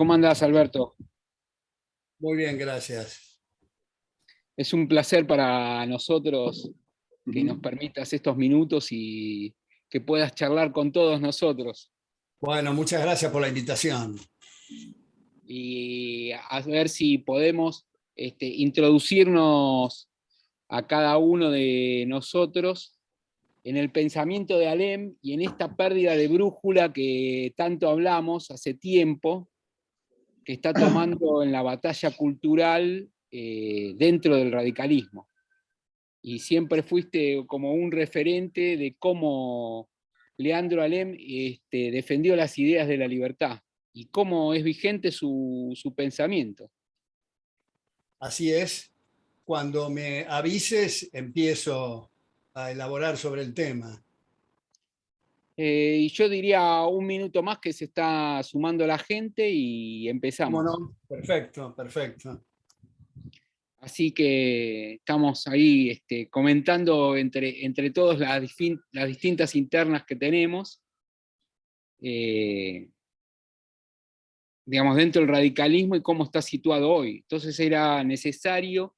¿Cómo andás, Alberto? Muy bien, gracias. Es un placer para nosotros que nos Ujú. permitas estos minutos y que puedas charlar con todos nosotros Bueno, muchas gracias por la invitación. y a ver si podemos introducirnos a cada uno de nosotros en el pensamiento de Alem y en esta pérdida de brújula que tanto hablamos hace tiempo, que está tomando en la batalla cultural dentro del radicalismo. Y siempre fuiste como un referente de cómo Leandro Alem defendió las ideas de la libertad y cómo es vigente su pensamiento. Así es, cuando me avises empiezo a elaborar sobre el tema. Y yo diría un minuto más que se está sumando la gente y ¿Cómo empezamos. no? Perfecto, perfecto. Así que estamos ahí comentando entre todos las distintas internas que tenemos. Eh, digamos, dentro del radicalismo y cómo está situado hoy. Entonces era necesario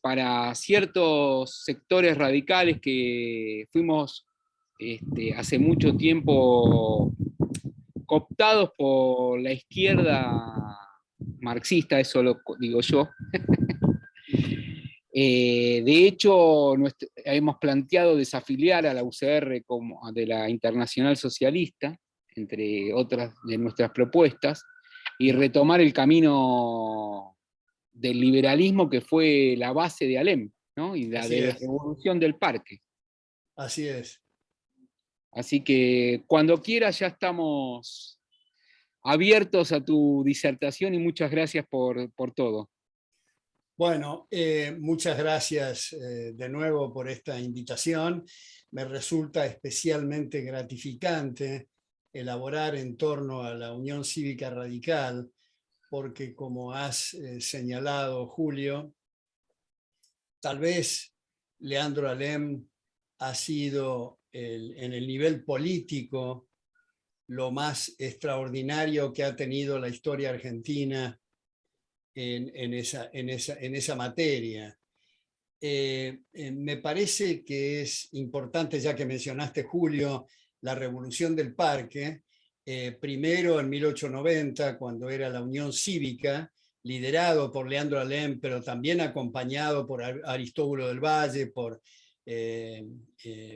para ciertos sectores radicales que fuimos hace mucho tiempo cooptados por la izquierda marxista, eso lo digo yo. De hecho, hemos planteado desafiliar a la UCR como de la Internacional Socialista, entre otras de nuestras propuestas, y retomar el camino del liberalismo que fue la base de Alem, ¿no? Y la Así de la es, revolución del parque. así es. Así que cuando quieras ya estamos abiertos a tu disertación y muchas gracias por todo. Bueno, muchas gracias de nuevo por esta invitación. Me resulta especialmente gratificante elaborar en torno a la Unión Cívica Radical, porque como has señalado, Julio, tal vez Leandro Alem ha sido en el nivel político lo más extraordinario que ha tenido la historia argentina en esa materia. Me parece que es importante, ya que mencionaste, Julio, la Revolución del Parque, primero en 1890, cuando era la Unión Cívica, liderado por Leandro Alem, pero también acompañado por Aristóbulo del Valle, por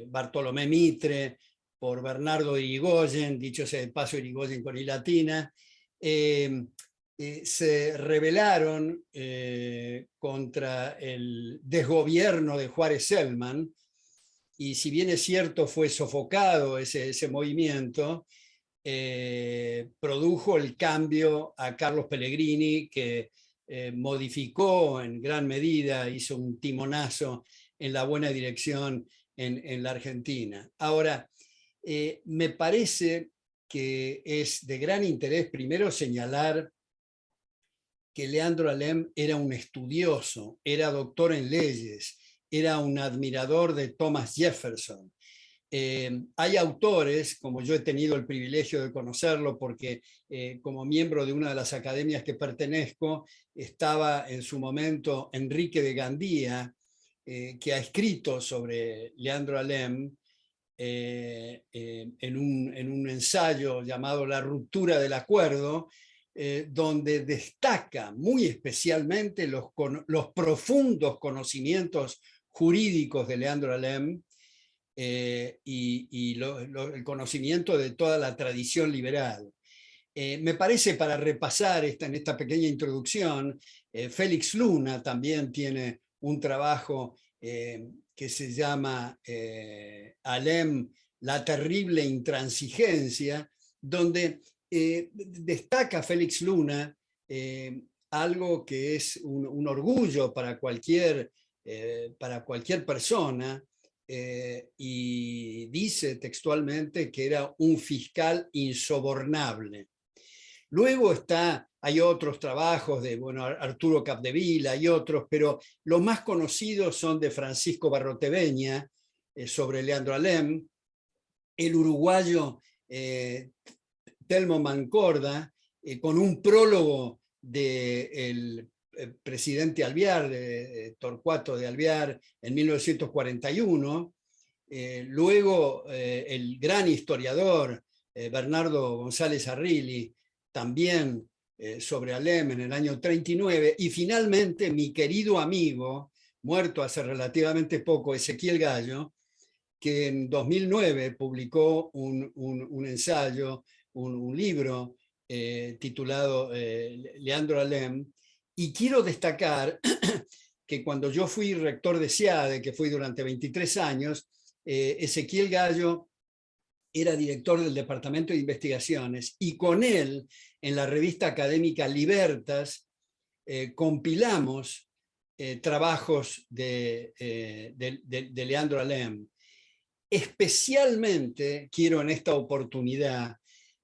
Bartolomé Mitre, por Bernardo Irigoyen, dicho sea de paso, Irigoyen con I latina. Se rebelaron contra el desgobierno de Juárez Selman, y si bien es cierto fue sofocado ese movimiento, produjo el cambio a Carlos Pellegrini, que modificó en gran medida, hizo un timonazo en la buena dirección en la Argentina. Ahora, me parece que es de gran interés primero señalar que Leandro Alem era un estudioso, era doctor en leyes, era un admirador de Thomas Jefferson. Hay autores, como yo he tenido el privilegio de conocerlo, porque como miembro de una de las academias que pertenezco, estaba en su momento Enrique de Gandía, que ha escrito sobre Leandro Alem en un ensayo llamado La ruptura del acuerdo, donde destaca muy especialmente los profundos conocimientos jurídicos de Leandro Alem, y el conocimiento de toda la tradición liberal. Me parece, para repasar en esta pequeña introducción, Félix Luna también tiene un trabajo que se llama Alem, la terrible intransigencia, donde destaca Félix Luna algo que es un orgullo para cualquier persona, y dice textualmente que era un fiscal insobornable. Luego hay otros trabajos de Arturo Capdevila y otros, pero los más conocidos son de Francisco Barroteveña, sobre Leandro Alem, el uruguayo Telmo Mancorda, con un prólogo del presidente Alvear, de Torcuato de Alvear, en 1941. Luego el gran historiador Bernardo González Arrilli, también sobre Alem en el año 39, y finalmente mi querido amigo, muerto hace relativamente poco, Ezequiel Gallo, que en 2009 publicó un ensayo, un libro titulado Leandro Alem, y quiero destacar que cuando yo fui rector de SEADE, que fui durante 23 años, Ezequiel Gallo era director del Departamento de Investigaciones, y con él, en la revista académica Libertas, compilamos trabajos de Leandro Alem. Especialmente quiero en esta oportunidad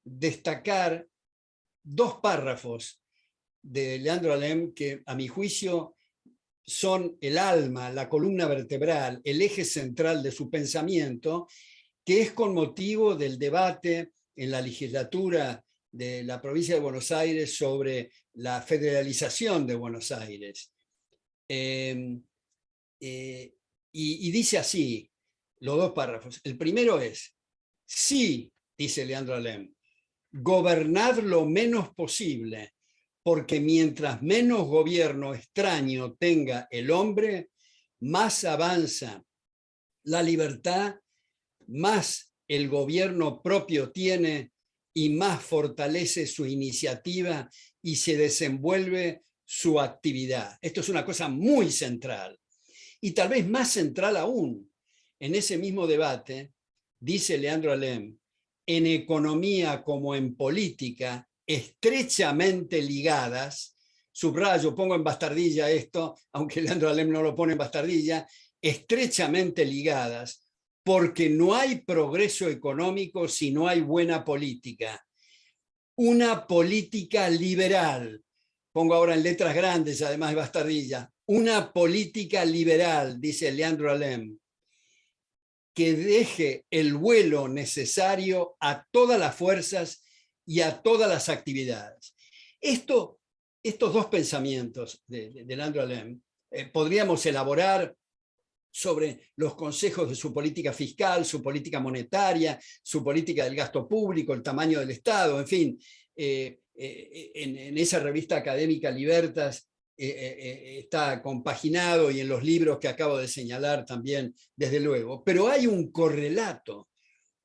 destacar 2 párrafos de Leandro Alem que, a mi juicio, son el alma, la columna vertebral, el eje central de su pensamiento, que es con motivo del debate en la legislatura de la provincia de Buenos Aires sobre la federalización de Buenos Aires. Y dice así, los 2 párrafos. El primero es: sí, dice Leandro Alem, gobernad lo menos posible, porque mientras menos gobierno extraño tenga el hombre, más avanza la libertad, más el gobierno propio tiene y más fortalece su iniciativa y se desenvuelve su actividad. Esto es una cosa muy central. Y tal vez más central aún, en ese mismo debate, dice Leandro Alem, en economía como en política, estrechamente ligadas, subrayo, pongo en bastardilla esto, aunque Leandro Alem no lo pone en bastardilla, estrechamente ligadas, porque no hay progreso económico si no hay buena política. Una política liberal, pongo ahora en letras grandes, además de bastardilla, una política liberal, dice Leandro Alem, que deje el vuelo necesario a todas las fuerzas y a todas las actividades. Estos 2 pensamientos de Leandro Alem podríamos elaborar sobre los consejos de su política fiscal, su política monetaria, su política del gasto público, el tamaño del Estado, en fin. En esa revista académica Libertas está compaginado, y en los libros que acabo de señalar también, desde luego. Pero hay un correlato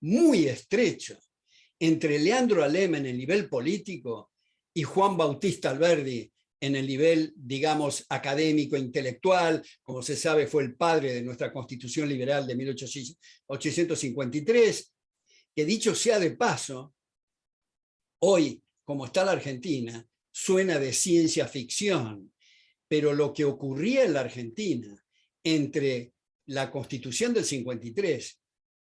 muy estrecho entre Leandro Alem en el nivel político y Juan Bautista Alberdi en el nivel, digamos, académico, intelectual. Como se sabe, fue el padre de nuestra Constitución Liberal de 1853, que, dicho sea de paso, hoy, como está la Argentina, suena de ciencia ficción, pero lo que ocurría en la Argentina entre la Constitución del 53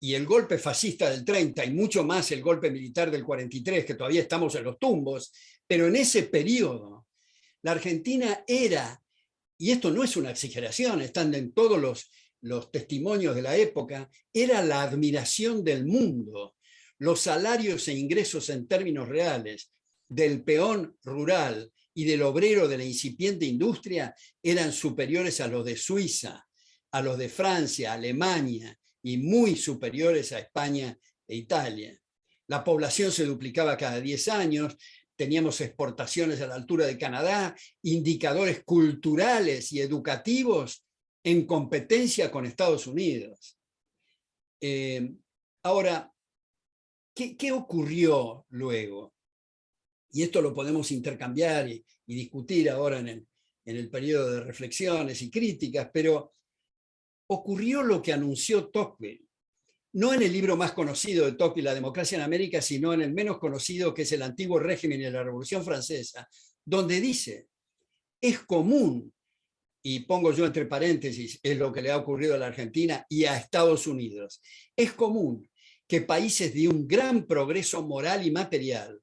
y el golpe fascista del 30, y mucho más el golpe militar del 43, que todavía estamos en los tumbos, pero en ese periodo la Argentina era, y esto no es una exageración, están en todos los testimonios de la época, era la admiración del mundo. Los salarios e ingresos en términos reales del peón rural y del obrero de la incipiente industria eran superiores a los de Suiza, a los de Francia, Alemania, y muy superiores a España e Italia. La población se duplicaba cada 10 años, teníamos exportaciones a la altura de Canadá, indicadores culturales y educativos en competencia con Estados Unidos. Ahora, ¿qué ocurrió luego? Y esto lo podemos intercambiar y discutir ahora en el periodo de reflexiones y críticas, pero ocurrió lo que anunció Tocqueville, no en el libro más conocido de Tocqueville, La democracia en América, sino en el menos conocido, que es El antiguo régimen y la Revolución Francesa, donde dice, es común, y pongo yo entre paréntesis, es lo que le ha ocurrido a la Argentina y a Estados Unidos, es común que países de un gran progreso moral y material,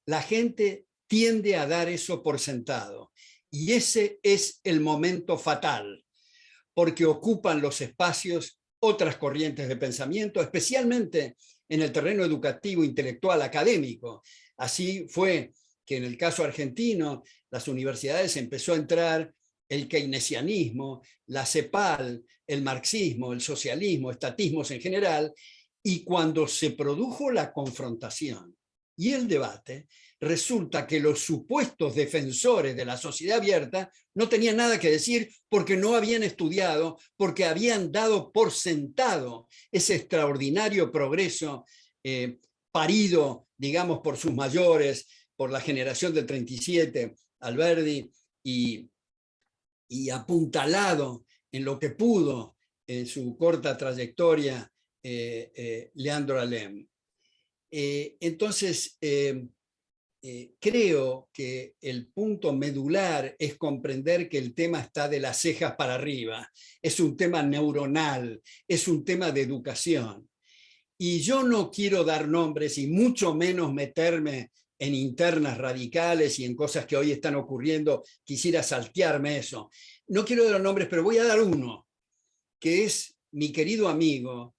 la gente tiende a dar eso por sentado, y ese es el momento fatal, porque ocupan los espacios otras corrientes de pensamiento, especialmente en el terreno educativo, intelectual, académico. Así fue que en el caso argentino, las universidades empezó a entrar el keynesianismo, la CEPAL, el marxismo, el socialismo, estatismos en general, y cuando se produjo la confrontación y el debate, resulta que los supuestos defensores de la sociedad abierta no tenían nada que decir porque no habían estudiado, porque habían dado por sentado ese extraordinario progreso parido, digamos, por sus mayores, por la generación del 37, Alberdi, y apuntalado en lo que pudo en su corta trayectoria Leandro Alem. Entonces, creo que el punto medular es comprender que el tema está de las cejas para arriba, es un tema neuronal, es un tema de educación. Y yo no quiero dar nombres y mucho menos meterme en internas radicales y en cosas que hoy están ocurriendo, quisiera saltearme eso. No quiero dar nombres, pero voy a dar uno, que es mi querido amigo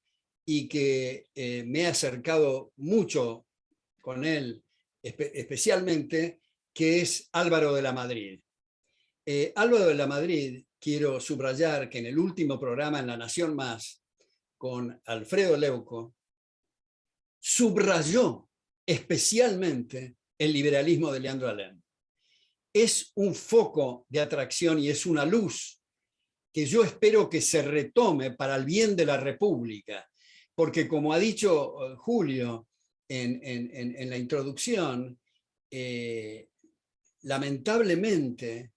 y que me he acercado mucho con él, especialmente, que es Álvaro de la Madrid. Álvaro de la Madrid, quiero subrayar que en el último programa en La Nación Más, con Alfredo Leuco, subrayó especialmente el liberalismo de Leandro Alem. Es un foco de atracción y es una luz que yo espero que se retome para el bien de la República, porque como ha dicho Julio en la introducción, lamentablemente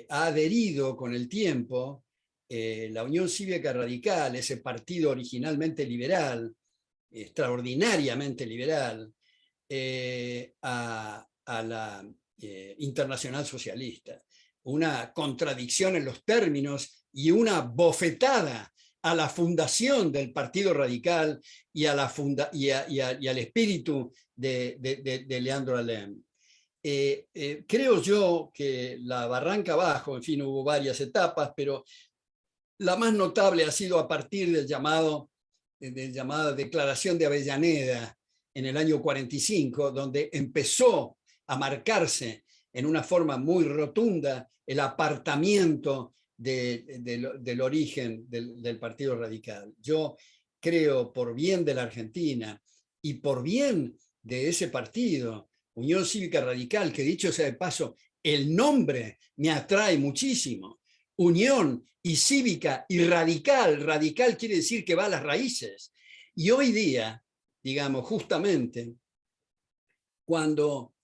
ha adherido con el tiempo la Unión Cívica Radical, ese partido originalmente liberal, extraordinariamente liberal, a la Internacional Socialista. Una contradicción en los términos y una bofetada a la fundación del Partido Radical y, a la y al espíritu de Leandro Alem. Creo yo que la barranca abajo, en fin, hubo varias etapas, pero la más notable ha sido a partir de llamada Declaración de Avellaneda en el año 45, donde empezó a marcarse en una forma muy rotunda el apartamiento del origen del Partido Radical. Yo creo, por bien de la Argentina y por bien de ese partido, Unión Cívica Radical, que dicho sea de paso, el nombre me atrae muchísimo. Unión y cívica y radical. Radical quiere decir que va a las raíces. Y hoy día, digamos, justamente, cuando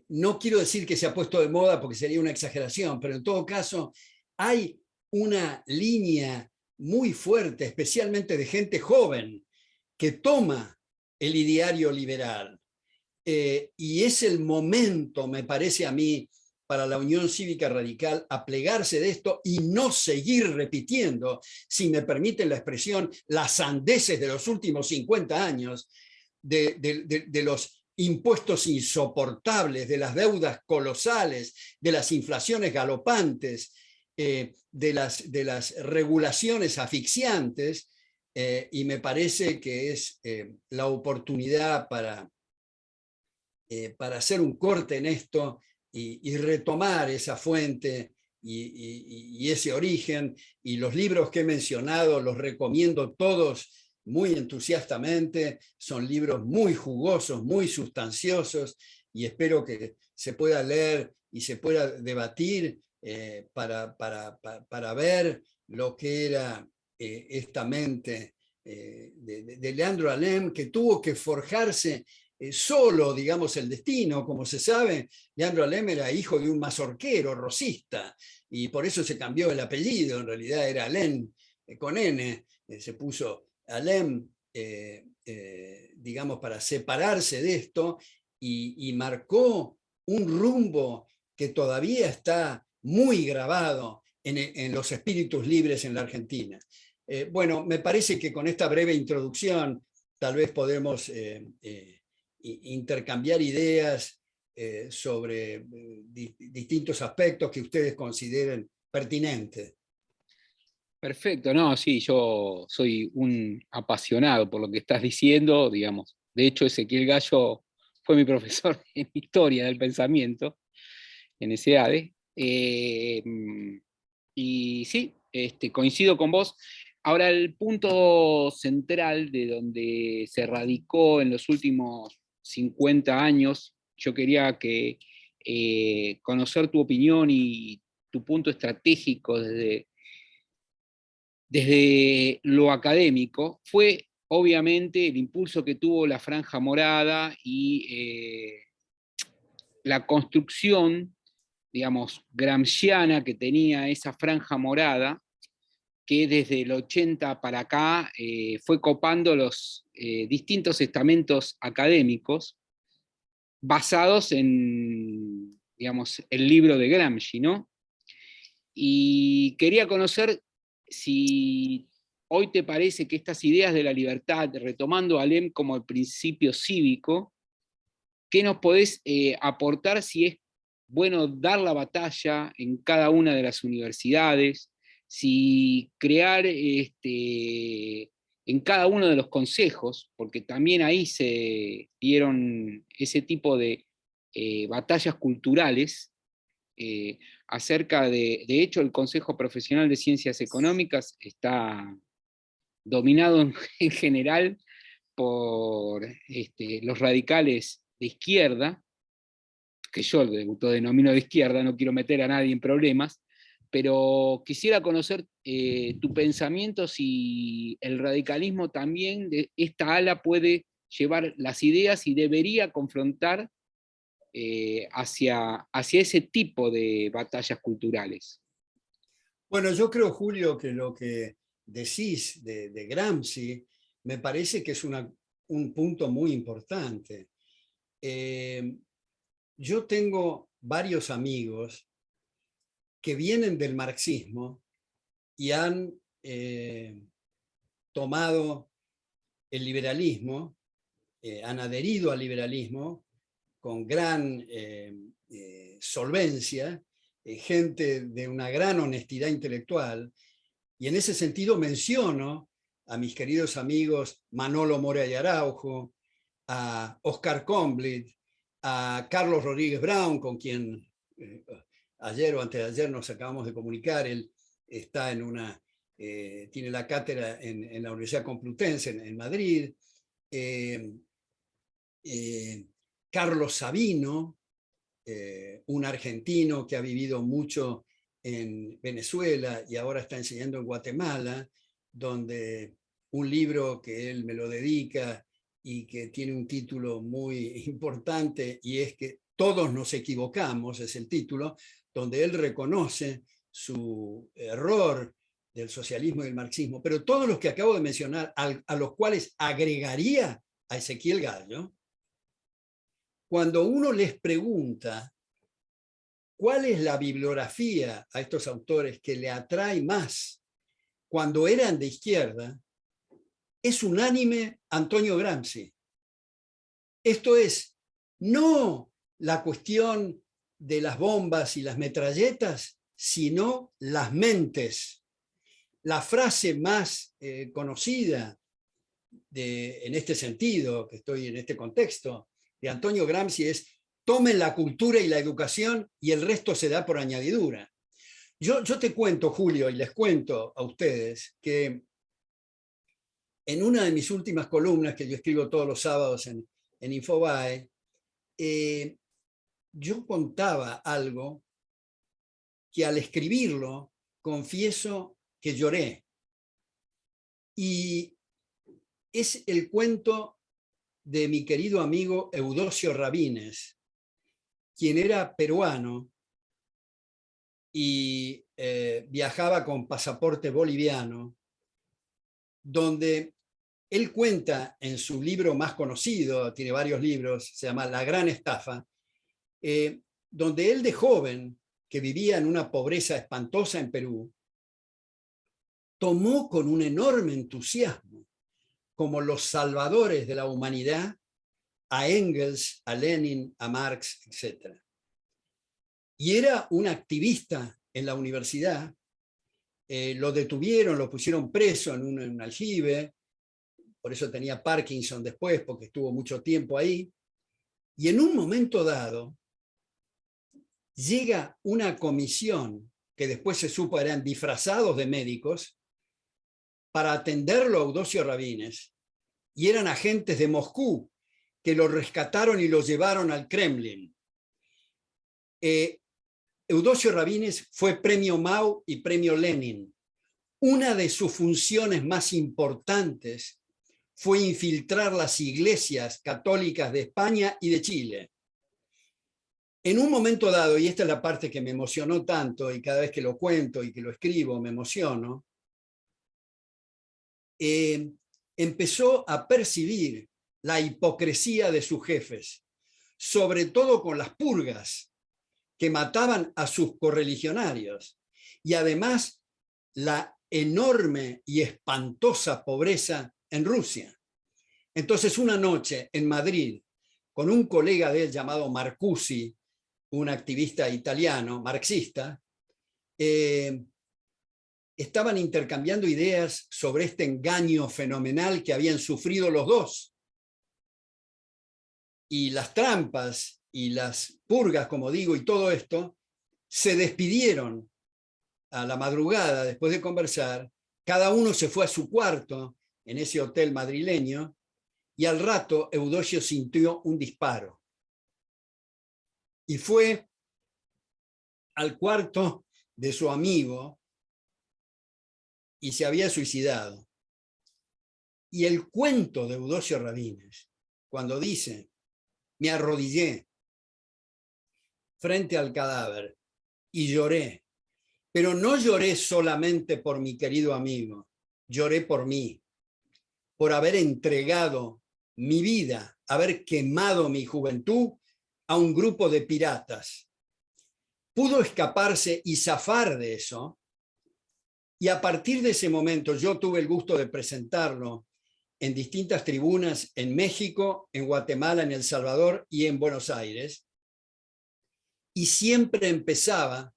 no quiero decir que se ha puesto de moda porque sería una exageración, pero en todo caso hay una línea muy fuerte, especialmente de gente joven, que toma el ideario liberal. Y es el momento, me parece a mí, para la Unión Cívica Radical a plegarse de esto y no seguir repitiendo, si me permiten la expresión, las sandeces de los últimos 50 años, de los impuestos insoportables, de las deudas colosales, de las inflaciones galopantes, de las regulaciones asfixiantes, y me parece que es la oportunidad para hacer un corte en esto y retomar esa fuente y ese origen. Y los libros que he mencionado los recomiendo todos muy entusiastamente. Son libros muy jugosos, muy sustanciosos, y espero que se pueda leer y se pueda debatir para ver lo que era esta mente de Leandro Alem, que tuvo que forjarse solo, digamos, el destino. Como se sabe, Leandro Alem era hijo de un mazorquero rosista, y por eso se cambió el apellido. En realidad era Alem con N, se puso Alem, digamos, para separarse de esto, y marcó un rumbo que todavía está muy grabado en los espíritus libres en la Argentina. Bueno, me parece que con esta breve introducción tal vez podemos intercambiar ideas sobre distintos aspectos que ustedes consideren pertinentes. Perfecto, no, sí, yo soy un apasionado por lo que estás diciendo, digamos. De hecho, Ezequiel Gallo fue mi profesor en historia del pensamiento en ESEADE. Y sí, coincido con vos. Ahora, el punto central de donde se radicó en los últimos 50 años, yo quería conocer tu opinión y tu punto estratégico desde lo académico, fue obviamente el impulso que tuvo la Franja Morada y la construcción, digamos, gramsciana que tenía esa Franja Morada, que desde el 80 para acá fue copando los distintos estamentos académicos basados en, digamos, el libro de Gramsci, ¿no? Y quería conocer si hoy te parece que estas ideas de la libertad, retomando a Alem como el principio cívico, ¿qué nos podés aportar si es bueno dar la batalla en cada una de las universidades, si crear en cada uno de los consejos, porque también ahí se dieron ese tipo de batallas culturales, acerca de hecho, el Consejo Profesional de Ciencias Económicas está dominado en general por los radicales de izquierda, que yo lo denomino de izquierda, no quiero meter a nadie en problemas, pero quisiera conocer tu pensamiento si el radicalismo también de esta ala puede llevar las ideas y debería confrontar hacia ese tipo de batallas culturales. Bueno, yo creo, Julio, que lo que decís de Gramsci me parece que es un punto muy importante. Yo tengo varios amigos que vienen del marxismo y han tomado el liberalismo, han adherido al liberalismo con gran solvencia, gente de una gran honestidad intelectual, y en ese sentido menciono a mis queridos amigos Manolo Mora y Araujo, a Oscar Comblit, a Carlos Rodríguez Brown, con quien ayer o antes de ayer nos acabamos de comunicar. Él está tiene la cátedra en la Universidad Complutense en Madrid. Carlos Sabino, un argentino que ha vivido mucho en Venezuela y ahora está enseñando en Guatemala, donde un libro que él me lo dedica y que tiene un título muy importante, y es que todos nos equivocamos, es el título, donde él reconoce su error del socialismo y del marxismo, pero todos los que acabo de mencionar, a los cuales agregaría a Ezequiel Gallo, cuando uno les pregunta cuál es la bibliografía a estos autores que le atrae más cuando eran de izquierda, es unánime Antonio Gramsci. Esto es, no la cuestión de las bombas y las metralletas, sino las mentes. La frase más conocida en este sentido, que estoy en este contexto, de Antonio Gramsci es: tomen la cultura y la educación y el resto se da por añadidura. Yo te cuento, Julio, y les cuento a ustedes que en una de mis últimas columnas, que yo escribo todos los sábados en Infobae, yo contaba algo que al escribirlo confieso que lloré. Y es el cuento de mi querido amigo Eudosio Rabines, quien era peruano y viajaba con pasaporte boliviano, donde él cuenta en su libro más conocido, tiene varios libros, se llama La Gran Estafa, donde él de joven, que vivía en una pobreza espantosa en Perú, tomó con un enorme entusiasmo como los salvadores de la humanidad a Engels, a Lenin, a Marx, etc. Y era un activista en la universidad. Lo detuvieron, lo pusieron preso en un aljibe, por eso tenía Parkinson después, porque estuvo mucho tiempo ahí. Y en un momento dado, llega una comisión, que después se supo eran disfrazados de médicos, para atenderlo a Eudosio Rabines, y eran agentes de Moscú, que lo rescataron y lo llevaron al Kremlin. Eudosio Rabines fue premio Mao y premio Lenin. Una de sus funciones más importantes fue infiltrar las iglesias católicas de España y de Chile. En un momento dado, y esta es la parte que me emocionó tanto, y cada vez que lo cuento y que lo escribo me emociono, empezó a percibir la hipocresía de sus jefes, sobre todo con las purgas que mataban a sus correligionarios, y además la enorme y espantosa pobreza en Rusia. Entonces, una noche en Madrid, con un colega de él llamado Marcusi, un activista italiano, marxista, estaban intercambiando ideas sobre este engaño fenomenal que habían sufrido los dos. Y las trampas y las purgas, como digo, y todo esto, se despidieron a la madrugada después de conversar. Cada uno se fue a su cuarto en ese hotel madrileño, y al rato Eudosio sintió un disparo. Y fue al cuarto de su amigo y se había suicidado. Y el cuento de Eudosio Rabines, cuando dice, me arrodillé frente al cadáver y lloré, pero no lloré solamente por mi querido amigo, lloré por mí, por haber entregado mi vida, haber quemado mi juventud a un grupo de piratas. Pudo escaparse y zafar de eso, y a partir de ese momento yo tuve el gusto de presentarlo en distintas tribunas en México, en Guatemala, en El Salvador y en Buenos Aires, y siempre empezaba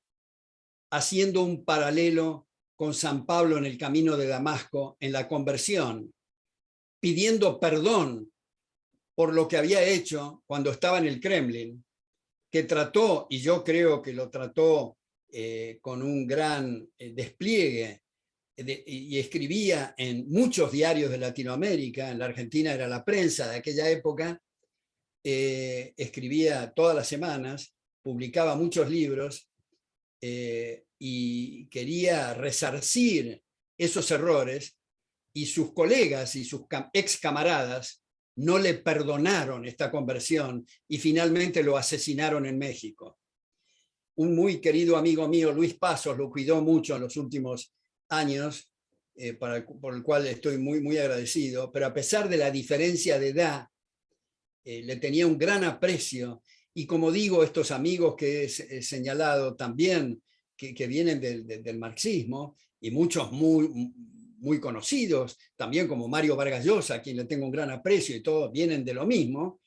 haciendo un paralelo con San Pablo en el camino de Damasco, en la conversión, pidiendo perdón por lo que había hecho cuando estaba en el Kremlin, que trató, y yo creo que lo trató con un gran despliegue, y escribía en muchos diarios de Latinoamérica. En la Argentina era La Prensa de aquella época, escribía todas las semanas, publicaba muchos libros, y quería resarcir esos errores, y sus colegas y sus ex camaradas no le perdonaron esta conversión y finalmente lo asesinaron en México. Un muy querido amigo mío, Luis Pasos, lo cuidó mucho en los últimos años, por el cual estoy muy, muy agradecido, pero a pesar de la diferencia de edad, le tenía un gran aprecio. Y como digo, estos amigos que he señalado también, que vienen del marxismo, y muchos muy conocidos, también como Mario Vargas Llosa, a quien le tengo un gran aprecio, y todos vienen de lo mismo.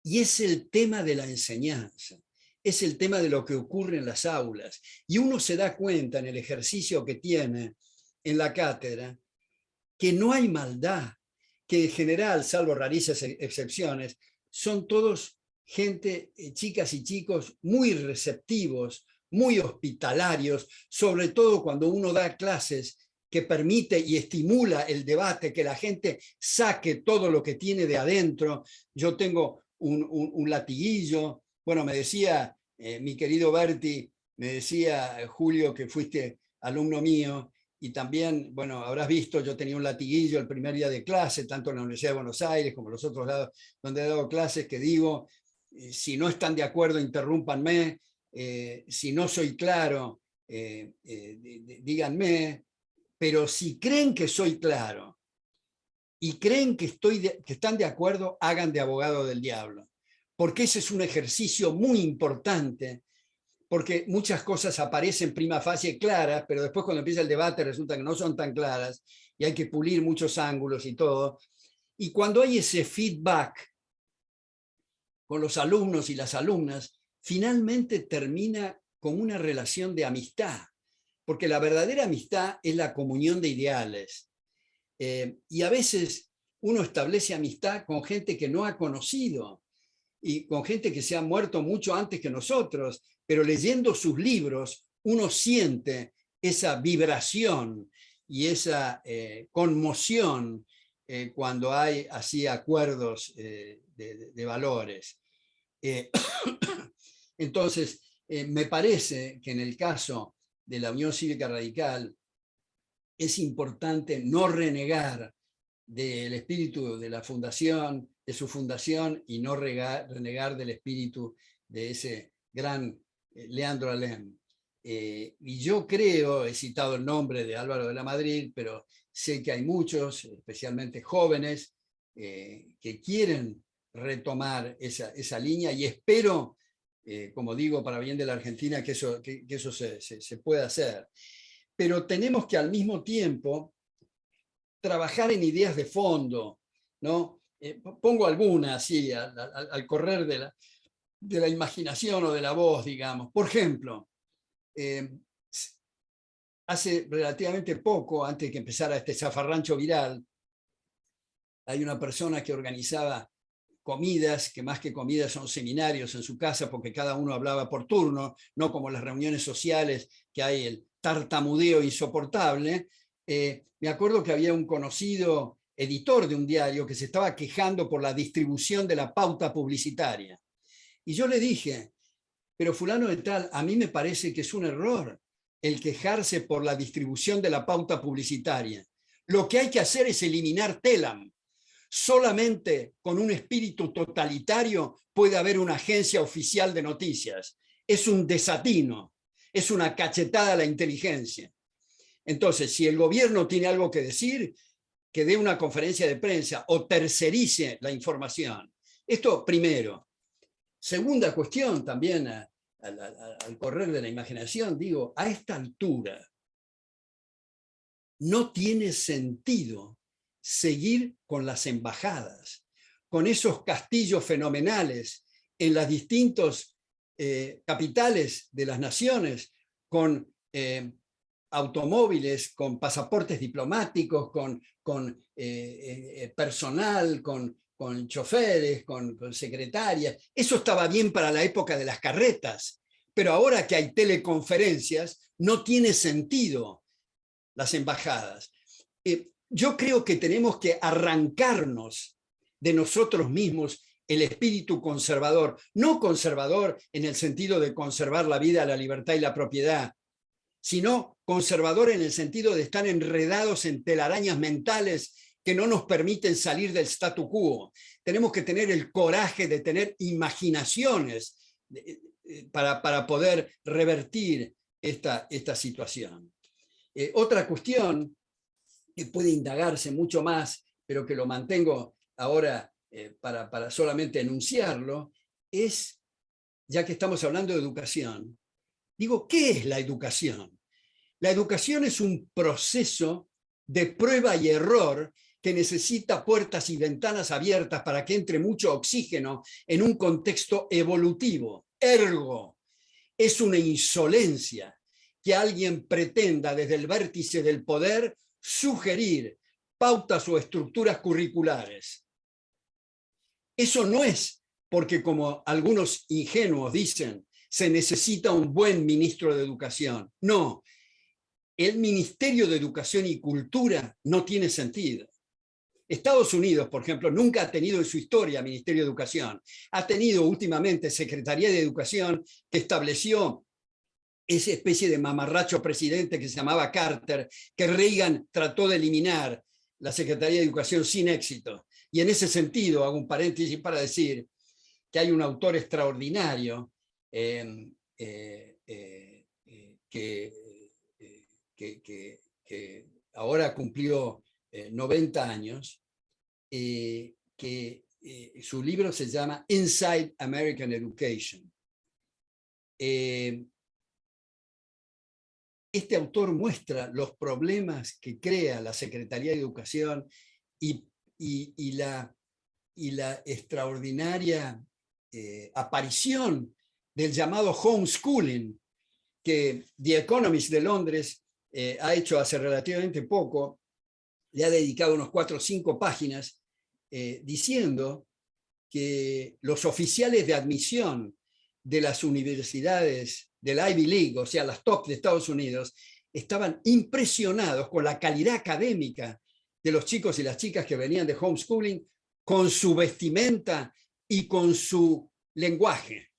Y es el tema de la enseñanza, es el tema de lo que ocurre en las aulas. Y uno se da cuenta en el ejercicio que tiene en la cátedra que no hay maldad, que en general, salvo rarísimas excepciones, son todos gente, chicas y chicos muy receptivos, muy hospitalarios, sobre todo cuando uno da clases que permite y estimula el debate, que la gente saque todo lo que tiene de adentro. Yo tengo un latiguillo. Bueno, me decía mi querido Berti, me decía Julio, que fuiste alumno mío, y también, bueno, habrás visto, yo tenía un latiguillo el primer día de clase, tanto en la Universidad de Buenos Aires como en los otros lados donde he dado clases, que digo, si no están de acuerdo, interrúmpanme, si no soy claro, díganme, pero si creen que soy claro y creen que están de acuerdo, hagan de abogado del diablo, porque ese es un ejercicio muy importante, porque muchas cosas aparecen prima facie claras, pero después cuando empieza el debate resulta que no son tan claras y hay que pulir muchos ángulos y todo. Y cuando hay ese feedback con los alumnos y las alumnas, finalmente termina con una relación de amistad, porque la verdadera amistad es la comunión de ideales. Y a veces uno establece amistad con gente que no ha conocido y con gente que se ha muerto mucho antes que nosotros, pero leyendo sus libros uno siente esa vibración y esa conmoción cuando hay así acuerdos de valores. Entonces, me parece que en el caso de la Unión Cívica Radical es importante no renegar del espíritu de la fundación, de su fundación, y no renegar del espíritu de ese gran Leandro Alem. Y yo creo, he citado el nombre de Álvaro de la Madrid, pero sé que hay muchos, especialmente jóvenes, que quieren retomar esa línea, y espero, como digo, para bien de la Argentina, que eso se pueda hacer. Pero tenemos que al mismo tiempo trabajar en ideas de fondo, ¿no? Pongo algunas así al correr de la imaginación o de la voz, digamos. Por ejemplo, hace relativamente poco, antes de que empezara este zafarrancho viral, hay una persona que organizaba comidas, que más que comidas son seminarios en su casa, porque cada uno hablaba por turno, no como las reuniones sociales, que hay el tartamudeo insoportable. Me acuerdo que había un conocido editor de un diario que se estaba quejando por la distribución de la pauta publicitaria. Y yo le dije, pero fulano de tal, a mí me parece que es un error el quejarse por la distribución de la pauta publicitaria. Lo que hay que hacer es eliminar Telam. Solamente con un espíritu totalitario puede haber una agencia oficial de noticias. Es un desatino, es una cachetada a la inteligencia. Entonces, si el gobierno tiene algo que decir, que dé una conferencia de prensa o tercerice la información. Esto primero. Segunda cuestión, también al correr de la imaginación, digo, a esta altura no tiene sentido seguir con las embajadas, con esos castillos fenomenales en las distintas capitales de las naciones, con automóviles, con pasaportes diplomáticos, con personal, con choferes, con secretarias. Eso estaba bien para la época de las carretas, pero ahora que hay teleconferencias, no tiene sentido las embajadas. Yo creo que tenemos que arrancarnos de nosotros mismos el espíritu conservador, no conservador en el sentido de conservar la vida, la libertad y la propiedad, sino conservador en el sentido de estar enredados en telarañas mentales que no nos permiten salir del statu quo. Tenemos que tener el coraje de tener imaginaciones para poder revertir esta situación. Otra cuestión que puede indagarse mucho más, pero que lo mantengo ahora para solamente enunciarlo, es, ya que estamos hablando de educación, digo, ¿qué es la educación? La educación es un proceso de prueba y error que necesita puertas y ventanas abiertas para que entre mucho oxígeno en un contexto evolutivo. Ergo, es una insolencia que alguien pretenda desde el vértice del poder sugerir pautas o estructuras curriculares. Eso no es porque, como algunos ingenuos dicen, se necesita un buen ministro de Educación. No, el Ministerio de Educación y Cultura no tiene sentido. Estados Unidos, por ejemplo, nunca ha tenido en su historia Ministerio de Educación. Ha tenido últimamente Secretaría de Educación, que estableció esa especie de mamarracho presidente que se llamaba Carter, que Reagan trató de eliminar, la Secretaría de Educación, sin éxito. Y en ese sentido, hago un paréntesis para decir que hay un autor extraordinario que ahora cumplió 90 años, que su libro se llama Inside American Education. Este autor muestra los problemas que crea la Secretaría de Educación y la extraordinaria aparición del llamado homeschooling, que The Economist de Londres ha hecho hace relativamente poco. Le ha dedicado unos 4 o 5 páginas diciendo que los oficiales de admisión de las universidades del Ivy League, o sea, las top de Estados Unidos, estaban impresionados con la calidad académica de los chicos y las chicas que venían de homeschooling, con su vestimenta y con su lenguaje.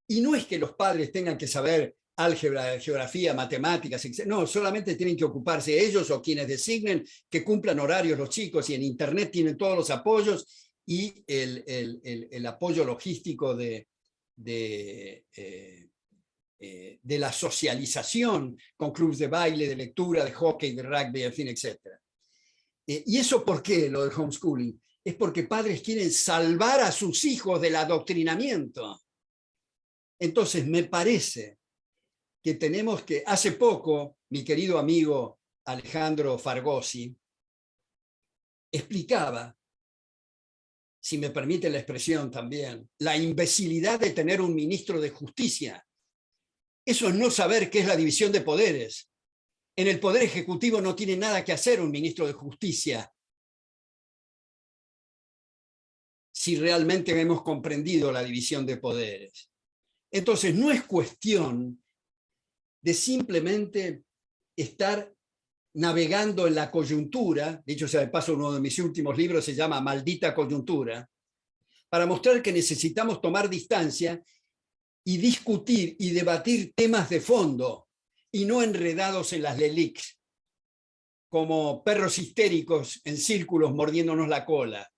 Y no es que los padres tengan que saber álgebra, geografía, matemáticas, etc. No, solamente tienen que ocuparse ellos o quienes designen, que cumplan horarios los chicos, y en Internet tienen todos los apoyos y el apoyo logístico de la socialización con clubes de baile, de lectura, de hockey, de rugby, en fin, etc. ¿Y eso por qué, lo del homeschooling? Es porque padres quieren salvar a sus hijos del adoctrinamiento. Entonces, me parece que tenemos que... Hace poco, mi querido amigo Alejandro Fargosi explicaba, si me permite la expresión también, la imbecilidad de tener un ministro de justicia. Eso es no saber qué es la división de poderes. En el Poder Ejecutivo no tiene nada que hacer un ministro de justicia. Si realmente hemos comprendido la división de poderes. Entonces, no es cuestión de simplemente estar navegando en la coyuntura, dicho sea de paso, uno de mis últimos libros se llama Maldita Coyuntura, para mostrar que necesitamos tomar distancia y discutir y debatir temas de fondo, y no enredados en las LELICs, como perros histéricos en círculos mordiéndonos la cola.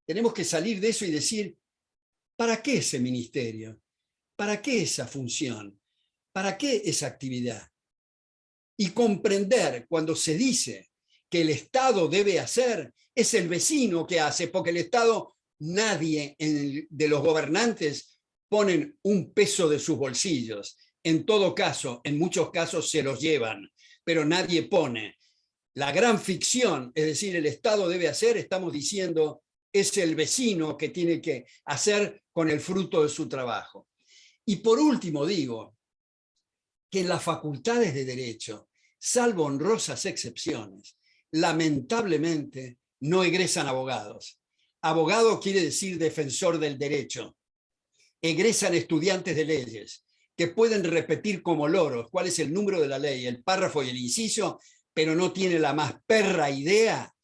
Tenemos que salir de eso y decir, ¿para qué ese ministerio? ¿Para qué esa función? ¿Para qué esa actividad? Y comprender cuando se dice que el Estado debe hacer, es el vecino que hace, porque el Estado, nadie de los gobernantes ponen un peso de sus bolsillos. En todo caso, en muchos casos se los llevan, pero nadie pone. La gran ficción, es decir, el Estado debe hacer, estamos diciendo, es el vecino que tiene que hacer con el fruto de su trabajo. Y por último digo que en las facultades de Derecho, salvo honrosas excepciones, lamentablemente no egresan abogados. Abogado quiere decir defensor del derecho. Egresan estudiantes de leyes que pueden repetir como loros cuál es el número de la ley, el párrafo y el inciso, pero no tiene la más perra idea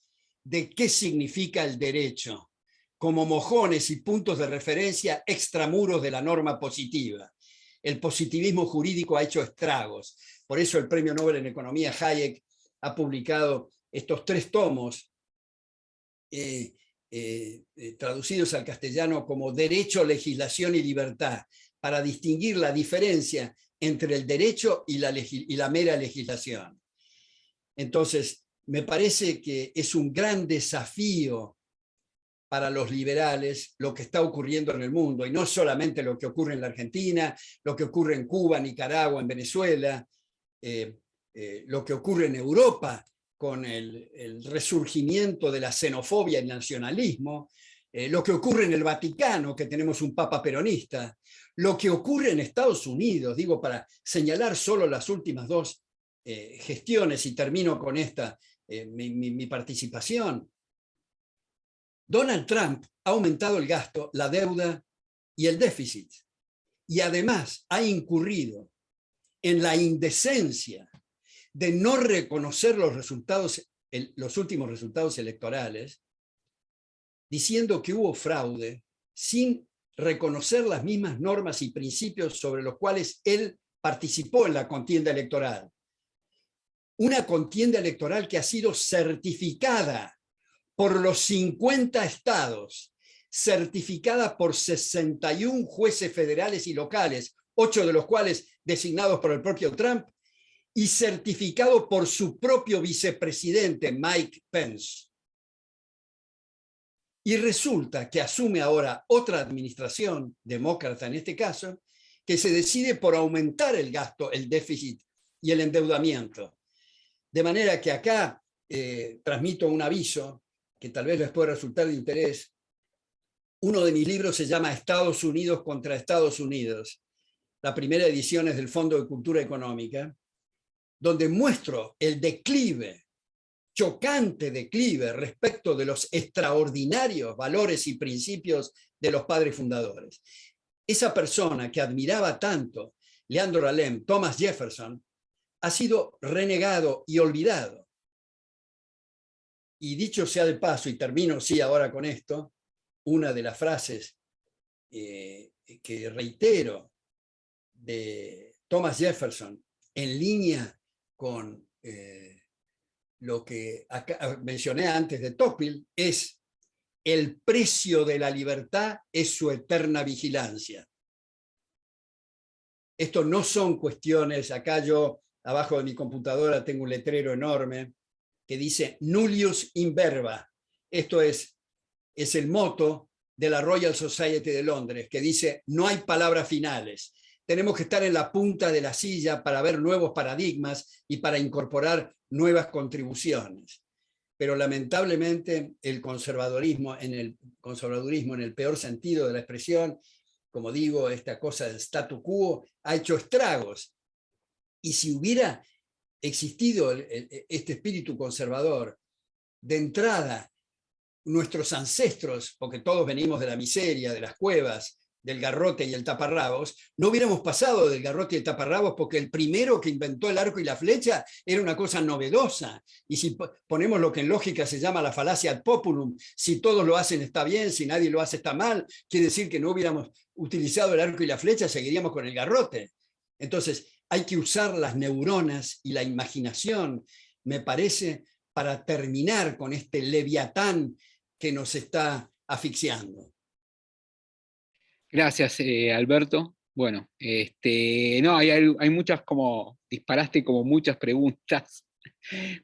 de qué significa el derecho, como mojones y puntos de referencia extramuros de la norma positiva. El positivismo jurídico ha hecho estragos. Por eso el Premio Nobel en Economía Hayek ha publicado estos 3 tomos traducidos al castellano como Derecho, Legislación y Libertad, para distinguir la diferencia entre el derecho y la mera legislación. Entonces, me parece que es un gran desafío para los liberales lo que está ocurriendo en el mundo, y no solamente lo que ocurre en la Argentina, lo que ocurre en Cuba, Nicaragua, en Venezuela, lo que ocurre en Europa con el resurgimiento de la xenofobia y el nacionalismo, lo que ocurre en el Vaticano, que tenemos un papa peronista, lo que ocurre en Estados Unidos, digo, para señalar solo las últimas 2 gestiones, y termino con esta, mi participación. Donald Trump ha aumentado el gasto, la deuda y el déficit, y además ha incurrido en la indecencia de no reconocer los últimos resultados electorales, diciendo que hubo fraude sin reconocer las mismas normas y principios sobre los cuales él participó en la contienda electoral. Una contienda electoral que ha sido certificada por los 50 estados, certificada por 61 jueces federales y locales, 8 de los cuales designados por el propio Trump, y certificado por su propio vicepresidente, Mike Pence. Y resulta que asume ahora otra administración, demócrata en este caso, que se decide por aumentar el gasto, el déficit y el endeudamiento. De manera que acá transmito un aviso que tal vez les pueda resultar de interés. Uno de mis libros se llama Estados Unidos contra Estados Unidos. La primera edición es del Fondo de Cultura Económica, donde muestro el declive chocante declive respecto de los extraordinarios valores y principios de los padres fundadores. Esa persona que admiraba tanto Leandro Alem, Thomas Jefferson, ha sido renegado y olvidado. Y dicho sea de paso, y termino sí ahora con esto, una de las frases que reitero de Thomas Jefferson, en línea con lo que mencioné antes de Tocqueville, es: el precio de la libertad es su eterna vigilancia. Esto no son cuestiones, acá yo abajo de mi computadora tengo un letrero enorme que dice nullius in verba. Esto es el moto de la Royal Society de Londres, que dice no hay palabras finales. Tenemos que estar en la punta de la silla para ver nuevos paradigmas y para incorporar nuevas contribuciones. Pero lamentablemente el conservadurismo en el peor sentido de la expresión, como digo, esta cosa del statu quo, ha hecho estragos. Y si hubiera existido este espíritu conservador, de entrada, nuestros ancestros, porque todos venimos de la miseria, de las cuevas, del garrote y el taparrabos, no hubiéramos pasado del garrote y el taparrabos porque el primero que inventó el arco y la flecha era una cosa novedosa. Y si ponemos lo que en lógica se llama la falacia ad populum, si todos lo hacen está bien, si nadie lo hace está mal, quiere decir que no hubiéramos utilizado el arco y la flecha, seguiríamos con el garrote. Entonces, hay que usar las neuronas y la imaginación, me parece, para terminar con este leviatán que nos está asfixiando. Gracias, Alberto. Bueno, no, hay muchas, como disparaste como muchas preguntas.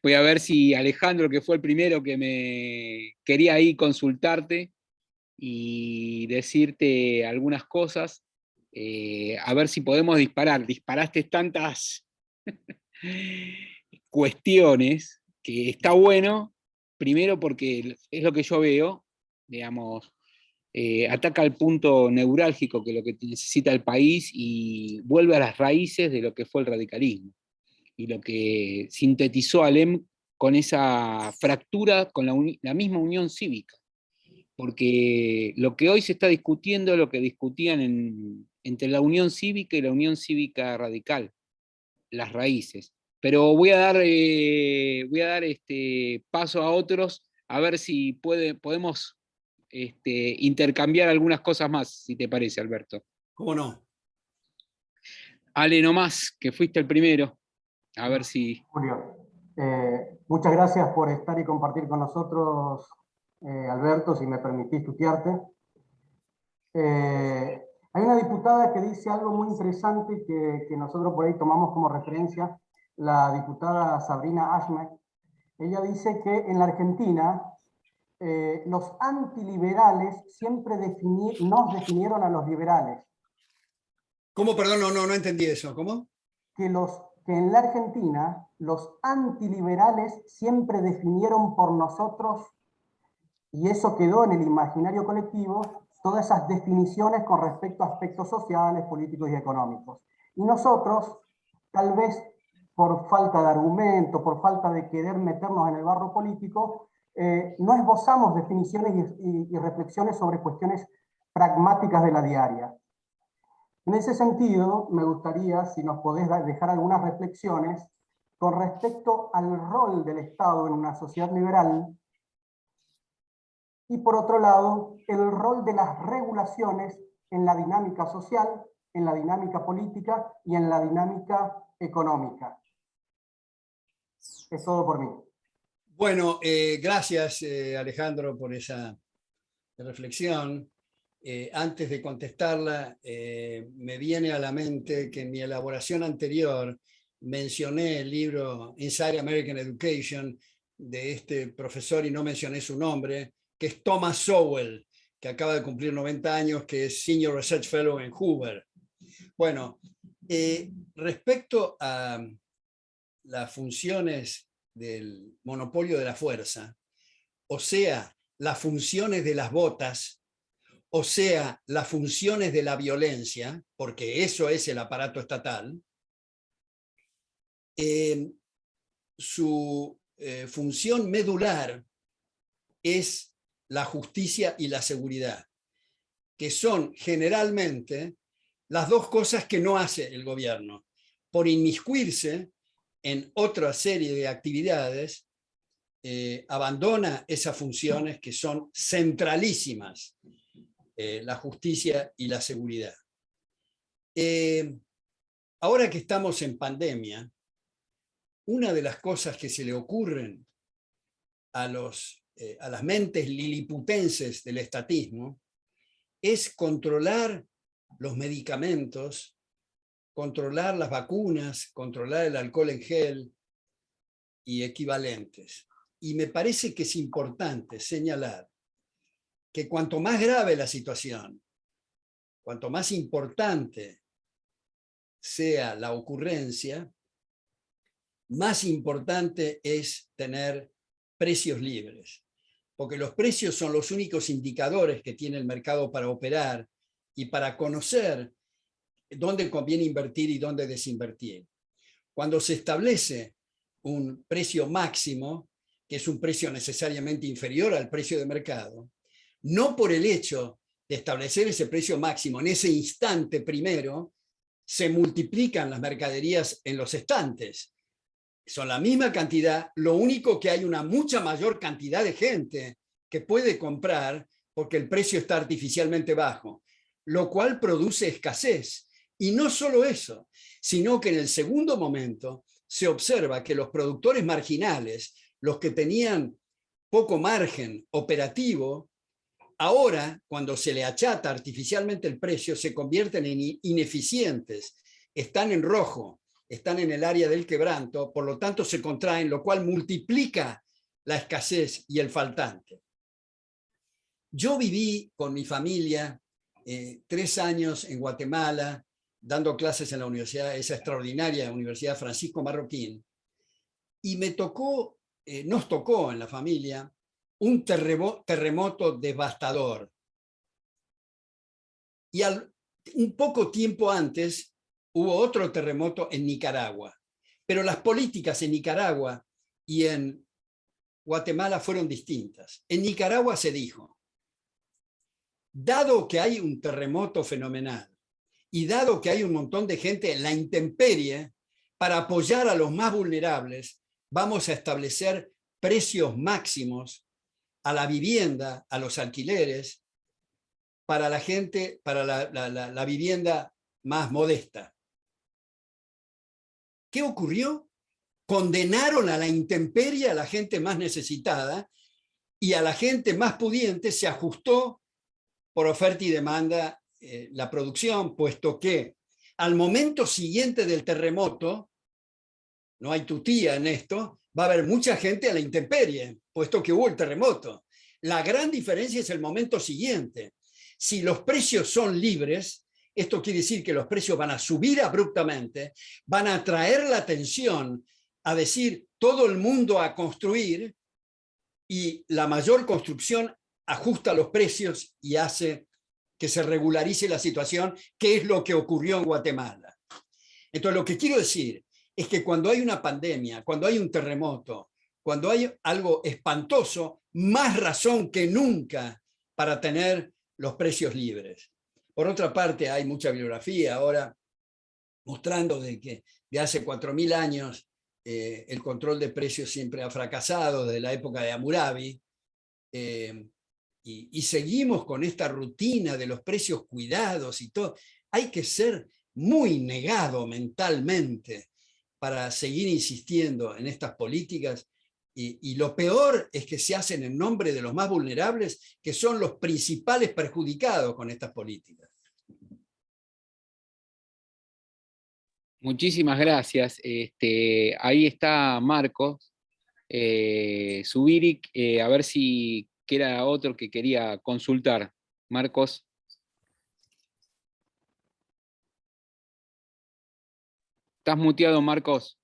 Voy a ver si Alejandro, que fue el primero que me quería ahí consultarte y decirte algunas cosas, a ver si podemos disparar. Disparaste tantas cuestiones que está bueno, primero porque es lo que yo veo, digamos, ataca el punto neurálgico, que es lo que necesita el país, y vuelve a las raíces de lo que fue el radicalismo, y lo que sintetizó Alem con esa fractura con la misma unión cívica. Porque lo que hoy se está discutiendo es lo que discutían entre la Unión Cívica y la Unión Cívica Radical, las raíces. Pero voy a dar paso a otros, a ver si podemos intercambiar algunas cosas más, si te parece, Alberto. ¿Cómo no? Ale nomás, que fuiste el primero, a ver si... Julio, muchas gracias por estar y compartir con nosotros, Alberto, si me permitís tutearte. Hay una diputada que dice algo muy interesante que nosotros por ahí tomamos como referencia, la diputada Sabrina Ahmed. Ella dice que en la Argentina los antiliberales siempre nos definieron a los liberales. ¿Cómo? Perdón, no entendí eso. ¿Cómo? Que en la Argentina los antiliberales siempre definieron por nosotros, y eso quedó en el imaginario colectivo, todas esas definiciones con respecto a aspectos sociales, políticos y económicos. Y nosotros, tal vez por falta de argumento, por falta de querer meternos en el barro político, no esbozamos definiciones y reflexiones sobre cuestiones pragmáticas de la diaria. En ese sentido, me gustaría, si nos podés dejar algunas reflexiones con respecto al rol del Estado en una sociedad liberal y, por otro lado, el rol de las regulaciones en la dinámica social, en la dinámica política y en la dinámica económica. Es todo por mí. Bueno, gracias Alejandro por esa reflexión. Antes de contestarla, me viene a la mente que en mi elaboración anterior mencioné el libro Inside American Education de este profesor, y no mencioné su nombre, que es Thomas Sowell, que acaba de cumplir 90 años, que es Senior Research Fellow en Hoover. Bueno, respecto a las funciones del monopolio de la fuerza, o sea, las funciones de las botas, o sea, las funciones de la violencia, porque eso es el aparato estatal, su función medular es la justicia y la seguridad, que son generalmente las dos cosas que no hace el gobierno. Por inmiscuirse en otra serie de actividades, abandona esas funciones que son centralísimas, la justicia y la seguridad. Ahora que estamos en pandemia, una de las cosas que se le ocurren a las mentes liliputenses del estatismo es controlar los medicamentos, controlar las vacunas, controlar el alcohol en gel y equivalentes. Y me parece que es importante señalar que cuanto más grave la situación, cuanto más importante sea la ocurrencia, más importante es tener precios libres, porque los precios son los únicos indicadores que tiene el mercado para operar y para conocer dónde conviene invertir y dónde desinvertir. Cuando se establece un precio máximo, que es un precio necesariamente inferior al precio de mercado, no por el hecho de establecer ese precio máximo en ese instante primero, se multiplican las mercaderías en los estantes. Son la misma cantidad, lo único que hay una mucha mayor cantidad de gente que puede comprar porque el precio está artificialmente bajo, lo cual produce escasez. Y no solo eso, sino que en el segundo momento se observa que los productores marginales, los que tenían poco margen operativo, ahora, cuando se le achata artificialmente el precio, se convierten en ineficientes, están en rojo, están en el área del quebranto, por lo tanto se contraen, lo cual multiplica la escasez y el faltante. Yo viví con mi familia 3 años en Guatemala, dando clases en la universidad, esa extraordinaria Universidad Francisco Marroquín, y nos tocó en la familia un terremoto devastador. Y un poco tiempo antes hubo otro terremoto en Nicaragua, pero las políticas en Nicaragua y en Guatemala fueron distintas. En Nicaragua se dijo, dado que hay un terremoto fenomenal y dado que hay un montón de gente en la intemperie, para apoyar a los más vulnerables, vamos a establecer precios máximos a la vivienda, a los alquileres, para la gente, para la vivienda más modesta. ¿Qué ocurrió? Condenaron a la intemperie a la gente más necesitada y a la gente más pudiente se ajustó por oferta y demanda la producción, puesto que al momento siguiente del terremoto, no hay tutía en esto, va a haber mucha gente a la intemperie, puesto que hubo el terremoto. La gran diferencia es el momento siguiente. Si los precios son libres, esto quiere decir que los precios van a subir abruptamente, van a atraer la atención a decir todo el mundo a construir, y la mayor construcción ajusta los precios y hace que se regularice la situación, que es lo que ocurrió en Guatemala. Entonces, lo que quiero decir es que cuando hay una pandemia, cuando hay un terremoto, cuando hay algo espantoso, más razón que nunca para tener los precios libres. Por otra parte, hay mucha bibliografía ahora mostrando de que de hace 4.000 años el control de precios siempre ha fracasado, desde la época de Hammurabi, y seguimos con esta rutina de los precios cuidados y todo. Hay que ser muy negado mentalmente para seguir insistiendo en estas políticas, y lo peor es que se hacen en nombre de los más vulnerables, que son los principales perjudicados con estas políticas. Muchísimas gracias. Ahí está Marcos Zubiric, a ver si era otro que quería consultar. Marcos. ¿Estás muteado, Marcos?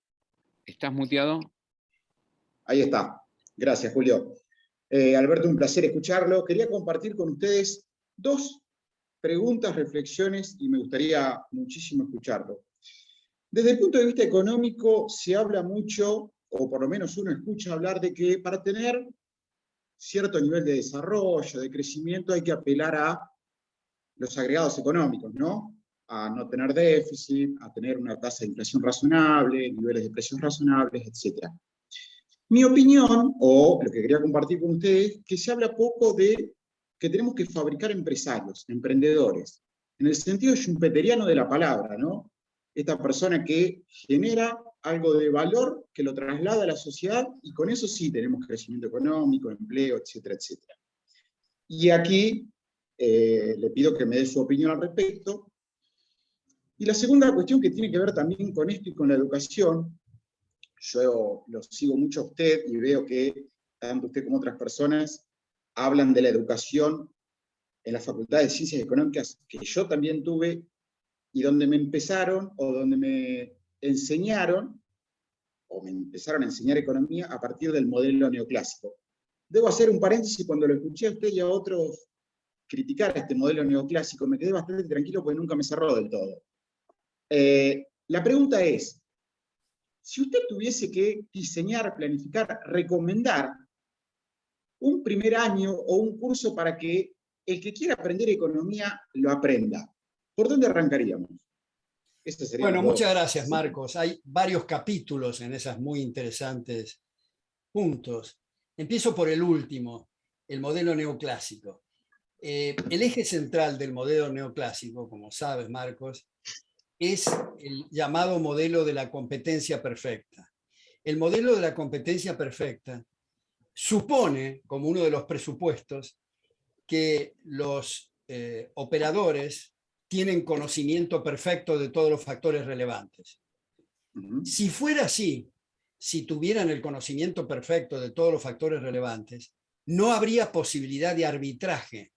¿Estás muteado? Ahí está. Gracias, Julio. Alberto, un placer escucharlo. Quería compartir con ustedes 2 preguntas, reflexiones, y me gustaría muchísimo escucharlo. Desde el punto de vista económico, se habla mucho o por lo menos uno escucha hablar de que para tener cierto nivel de desarrollo, de crecimiento, hay que apelar a los agregados económicos, ¿no? A no tener déficit, a tener una tasa de inflación razonable, niveles de precios razonables, etc. Mi opinión, o lo que quería compartir con ustedes, que se habla poco de que tenemos que fabricar empresarios, emprendedores, en el sentido schumpeteriano de la palabra, ¿no? Esta persona que genera algo de valor, que lo traslada a la sociedad, y con eso sí tenemos crecimiento económico, empleo, etcétera, etcétera. Y aquí le pido que me dé su opinión al respecto. Y la segunda cuestión que tiene que ver también con esto y con la educación, yo lo sigo mucho a usted y veo que tanto usted como otras personas hablan de la educación en la Facultad de Ciencias Económicas que yo también tuve y donde me empezaron o donde me enseñaron o me empezaron a enseñar economía a partir del modelo neoclásico. Debo hacer un paréntesis, cuando lo escuché a usted y a otros criticar este modelo neoclásico, me quedé bastante tranquilo porque nunca me cerró del todo. La pregunta es, si usted tuviese que diseñar, planificar, recomendar un primer año o un curso para que el que quiera aprender economía lo aprenda, ¿por dónde arrancaríamos? Bueno, muchas gracias, Marcos. Hay varios capítulos en esas muy interesantes puntos. Empiezo por el último, el modelo neoclásico. El eje central del modelo neoclásico, como sabes, Marcos, es el llamado modelo de la competencia perfecta. El modelo de la competencia perfecta supone, como uno de los presupuestos, que los operadores tienen conocimiento perfecto de todos los factores relevantes. Si fuera así, si tuvieran el conocimiento perfecto de todos los factores relevantes, no habría posibilidad de arbitraje,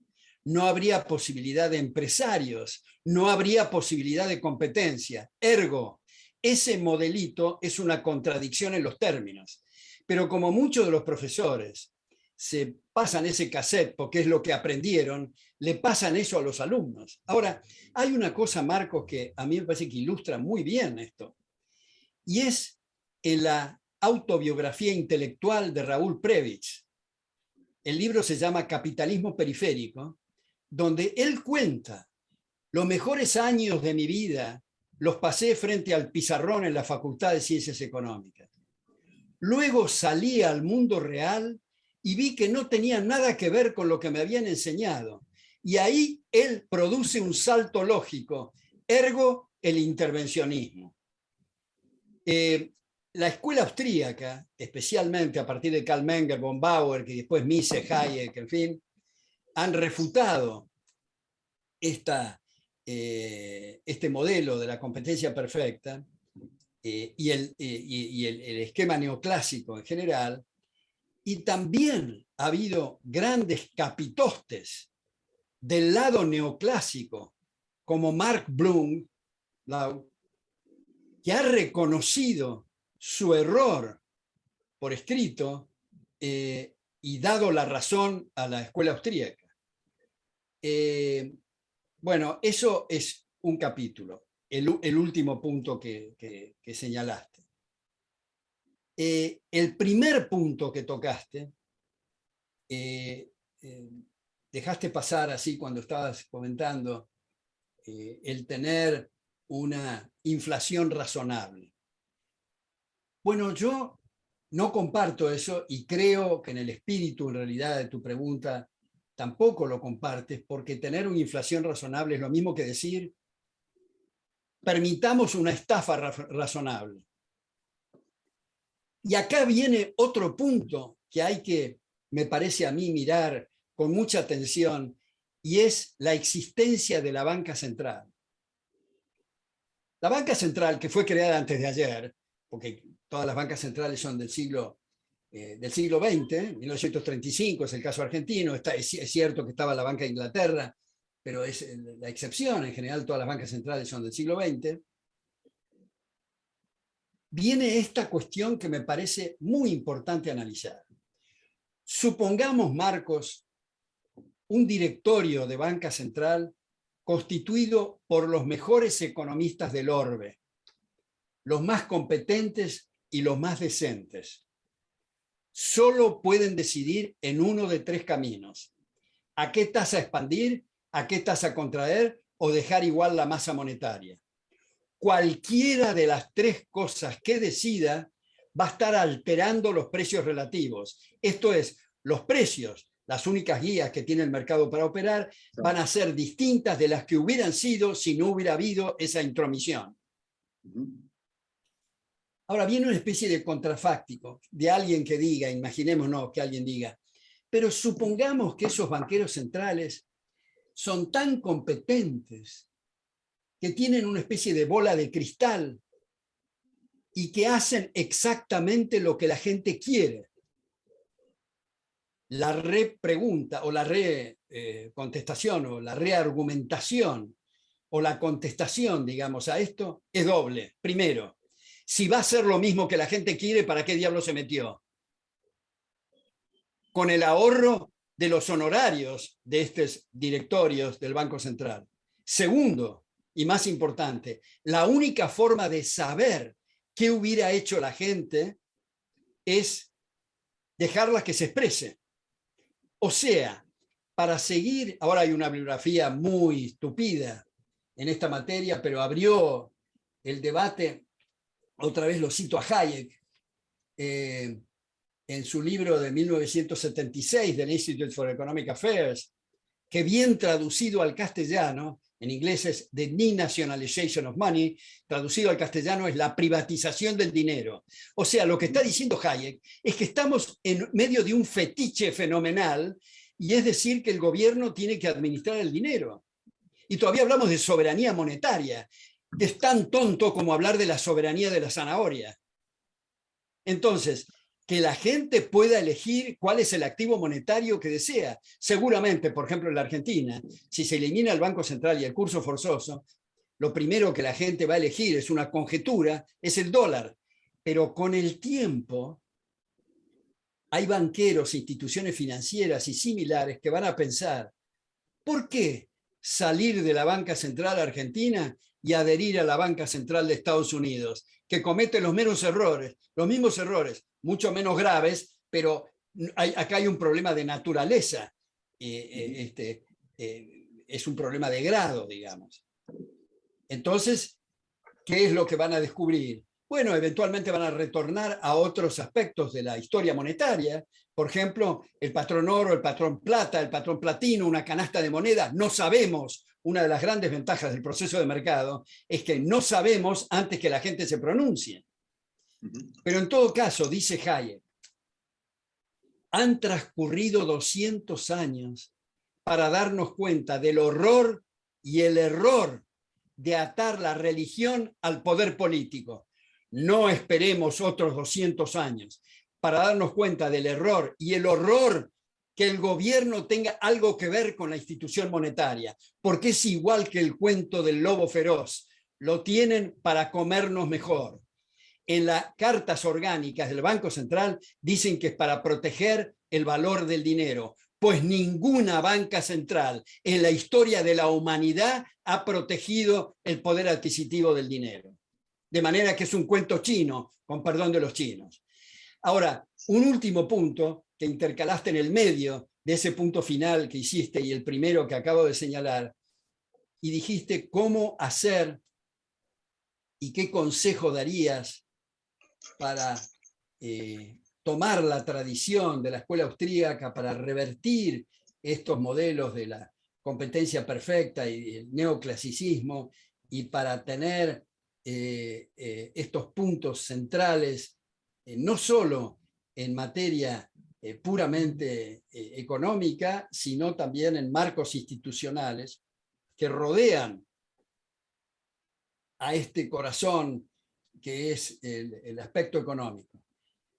no habría posibilidad de empresarios, no habría posibilidad de competencia. Ergo, ese modelito es una contradicción en los términos. Pero como muchos de los profesores se pasan ese cassette porque es lo que aprendieron, le pasan eso a los alumnos. Ahora, hay una cosa, Marcos, que a mí me parece que ilustra muy bien esto, y es en la autobiografía intelectual de Raúl Prebisch. El libro se llama Capitalismo Periférico, donde él cuenta los mejores años de mi vida los pasé frente al pizarrón en la Facultad de Ciencias Económicas. Luego salí al mundo real y vi que no tenía nada que ver con lo que me habían enseñado. Y ahí él produce un salto lógico, ergo el intervencionismo. La escuela austríaca, especialmente a partir de Karl Menger, von Bauer, que después Mises, Hayek, en fin, han refutado este modelo de la competencia perfecta y el esquema neoclásico en general, y también ha habido grandes capitostes del lado neoclásico, como Mark Bloom, que ha reconocido su error por escrito y dado la razón a la escuela austríaca. Bueno, eso es un capítulo, el último punto que señalaste. El primer punto que tocaste, dejaste pasar así cuando estabas comentando el tener una inflación razonable. Bueno, yo no comparto eso y creo que en el espíritu, en realidad, de tu pregunta tampoco lo compartes, porque tener una inflación razonable es lo mismo que decir permitamos una estafa razonable. Y acá viene otro punto que hay que, me parece a mí, mirar con mucha atención, y es la existencia de la banca central. La banca central, que fue creada antes de ayer, porque todas las bancas centrales son del siglo XX, 1935 es el caso argentino, es cierto que estaba la Banca de Inglaterra, pero es la excepción, en general todas las bancas centrales son del siglo XX. Viene esta cuestión que me parece muy importante analizar. Supongamos, Marcos, un directorio de banca central constituido por los mejores economistas del orbe, los más competentes y los más decentes solo pueden decidir en uno de tres caminos: a qué tasa expandir, a qué tasa contraer o dejar igual la masa monetaria. Cualquiera de las tres cosas que decida va a estar alterando los precios relativos. Esto es, los precios, las únicas guías que tiene el mercado para operar, van a ser distintas de las que hubieran sido si no hubiera habido esa intromisión. Ahora viene una especie de contrafáctico de alguien que diga, imaginémonos que alguien diga, pero supongamos que esos banqueros centrales son tan competentes que tienen una especie de bola de cristal y que hacen exactamente lo que la gente quiere. La repregunta o la contestación o la reargumentación o la contestación, digamos, a esto es doble. Primero, si va a ser lo mismo que la gente quiere, ¿para qué diablo se metió? Con el ahorro de los honorarios de estos directorios del Banco Central. Segundo, y más importante, la única forma de saber qué hubiera hecho la gente es dejarla que se exprese. O sea, para seguir, ahora hay una bibliografía muy tupida en esta materia, pero abrió el debate, otra vez lo cito a Hayek, en su libro de 1976 del Institute for Economic Affairs, que bien traducido al castellano, en inglés es The Denationalization of Money, traducido al castellano es la privatización del dinero. O sea, lo que está diciendo Hayek es que estamos en medio de un fetiche fenomenal, y es decir, que el gobierno tiene que administrar el dinero. Y todavía hablamos de soberanía monetaria. Es tan tonto como hablar de la soberanía de la zanahoria. Entonces, que la gente pueda elegir cuál es el activo monetario que desea. Seguramente, por ejemplo, en la Argentina, si se elimina el Banco Central y el curso forzoso, lo primero que la gente va a elegir, es una conjetura, es el dólar. Pero con el tiempo, hay banqueros, instituciones financieras y similares que van a pensar, ¿por qué salir de la banca central argentina y adherir a la banca central de Estados Unidos, que comete los mismos errores, mucho menos graves, pero acá hay un problema de naturaleza, es un problema de grado, digamos. Entonces, ¿qué es lo que van a descubrir? Bueno, eventualmente van a retornar a otros aspectos de la historia monetaria, por ejemplo, el patrón oro, el patrón plata, el patrón platino, una canasta de monedas. No sabemos, una de las grandes ventajas del proceso de mercado es que no sabemos antes que la gente se pronuncie. Pero en todo caso, dice Hayek, han transcurrido 200 años para darnos cuenta del horror y el error de atar la religión al poder político. No esperemos otros 200 años para darnos cuenta del error y el horror que el gobierno tenga algo que ver con la institución monetaria, porque es igual que el cuento del lobo feroz, lo tienen para comernos mejor. En las cartas orgánicas del Banco Central dicen que es para proteger el valor del dinero, pues ninguna banca central en la historia de la humanidad ha protegido el poder adquisitivo del dinero. De manera que es un cuento chino, con perdón de los chinos. Ahora, un último punto que intercalaste en el medio de ese punto final que hiciste y el primero que acabo de señalar, y dijiste cómo hacer y qué consejo darías para tomar la tradición de la escuela austríaca para revertir estos modelos de la competencia perfecta y el neoclasicismo y para tener estos puntos centrales, no solo en materia puramente económica, sino también en marcos institucionales que rodean a este corazón que es el aspecto económico.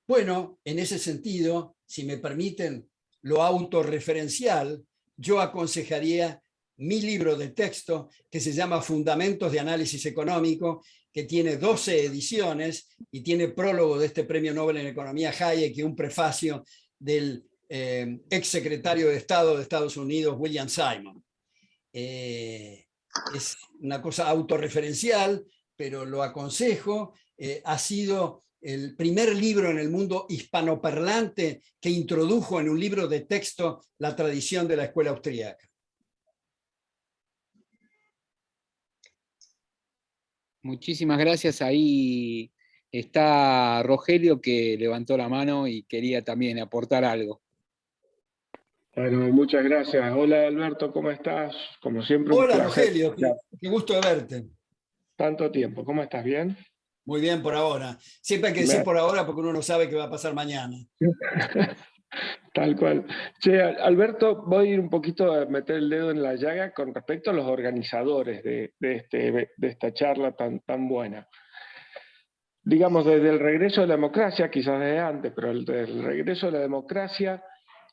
Bueno, en ese sentido, si me permiten lo autorreferencial, yo aconsejaría mi libro de texto que se llama Fundamentos de Análisis Económico, que tiene 12 ediciones y tiene prólogo de este premio Nobel en Economía Hayek y un prefacio del ex secretario de Estado de Estados Unidos, William Simon. Es una cosa autorreferencial, pero lo aconsejo. Ha sido el primer libro en el mundo hispanoparlante que introdujo en un libro de texto la tradición de la escuela austríaca. Muchísimas gracias. Ahí está Rogelio, que levantó la mano y quería también aportar algo. Bueno, muchas gracias. Hola Alberto, ¿cómo estás? Como siempre, un Hola placer. Rogelio, qué gusto de verte. Tanto tiempo, ¿cómo estás? ¿Bien? Muy bien por ahora. Siempre hay que decir por ahora porque uno no sabe qué va a pasar mañana. Tal cual. Che, Alberto, voy a ir un poquito a meter el dedo en la llaga con respecto a los organizadores de esta charla tan buena. Digamos, desde el regreso de la democracia, quizás desde antes, pero desde el regreso de la democracia,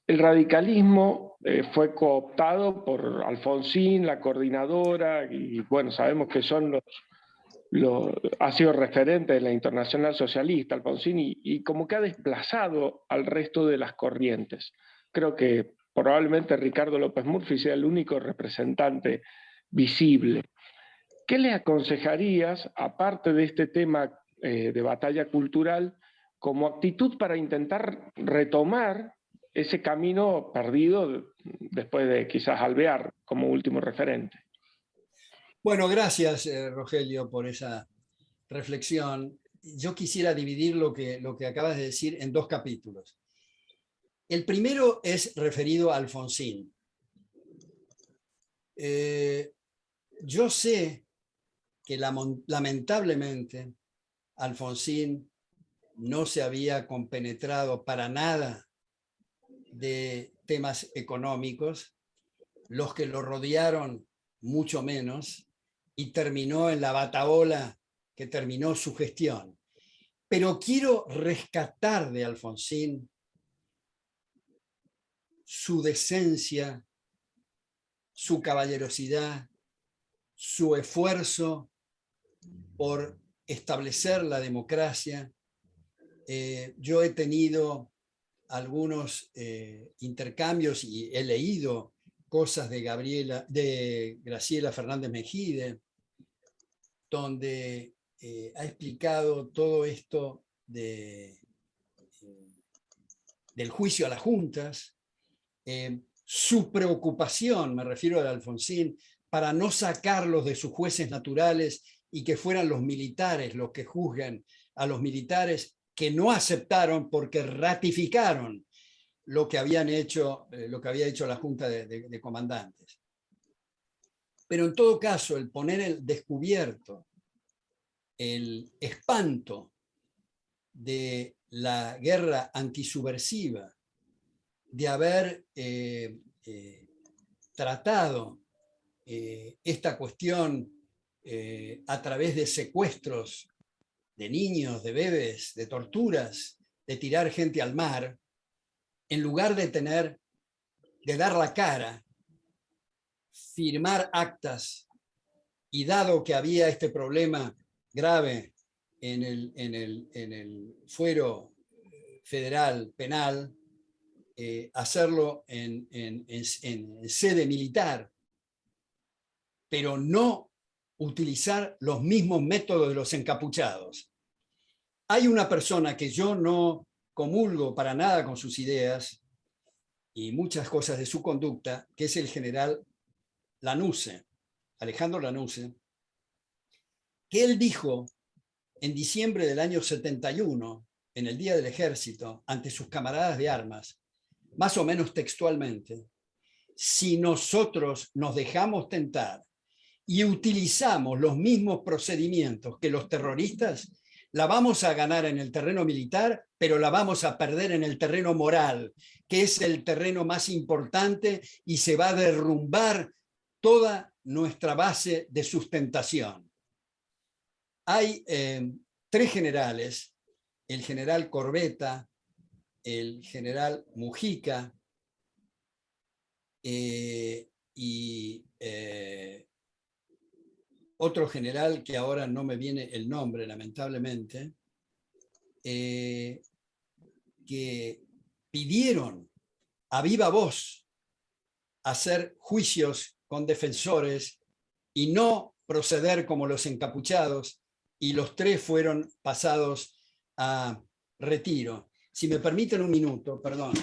el radicalismo fue cooptado por Alfonsín, la coordinadora, y bueno, sabemos que son ha sido referente de la Internacional Socialista, Alfonsín, y como que ha desplazado al resto de las corrientes. Creo que probablemente Ricardo López Murphy sea el único representante visible. ¿Qué le aconsejarías, aparte de este tema de batalla cultural, como actitud para intentar retomar ese camino perdido después de quizás Alvear como último referente? Bueno, gracias Rogelio por esa reflexión. Yo quisiera dividir lo que acabas de decir en dos capítulos. El primero es referido a Alfonsín. Yo sé que lamentablemente Alfonsín no se había compenetrado para nada de temas económicos, los que lo rodearon mucho menos, y terminó en la batahola que terminó su gestión. Pero quiero rescatar de Alfonsín su decencia, su caballerosidad, su esfuerzo por establecer la democracia. Yo he tenido algunos intercambios y he leído cosas de Graciela Fernández Mejide, donde ha explicado todo esto del juicio a las juntas, su preocupación, me refiero a Alfonsín, para no sacarlos de sus jueces naturales y que fueran los militares los que juzguen a los militares que no aceptaron porque ratificaron lo que había hecho la Junta de Comandantes. Pero en todo caso, el poner el descubierto, el espanto de la guerra antisubversiva, de haber tratado esta cuestión a través de secuestros de niños, de bebés, de torturas, de tirar gente al mar, en lugar de dar la cara, firmar actas, y dado que había este problema grave en el fuero federal penal, hacerlo en sede militar, pero no utilizar los mismos métodos de los encapuchados. Hay una persona que yo no comulgo para nada con sus ideas y muchas cosas de su conducta, que es el general Lanusse, Alejandro Lanusse, que él dijo en diciembre del año 71, en el Día del Ejército, ante sus camaradas de armas, más o menos textualmente: si nosotros nos dejamos tentar y utilizamos los mismos procedimientos que los terroristas, la vamos a ganar en el terreno militar, pero la vamos a perder en el terreno moral, que es el terreno más importante, y se va a derrumbar toda nuestra base de sustentación. Hay tres generales, el general Corbetta, el general Mujica y otro general que ahora no me viene el nombre, lamentablemente, que pidieron a viva voz hacer juicios con defensores y no proceder como los encapuchados, y los tres fueron pasados a retiro. Si me permiten un minuto, perdón.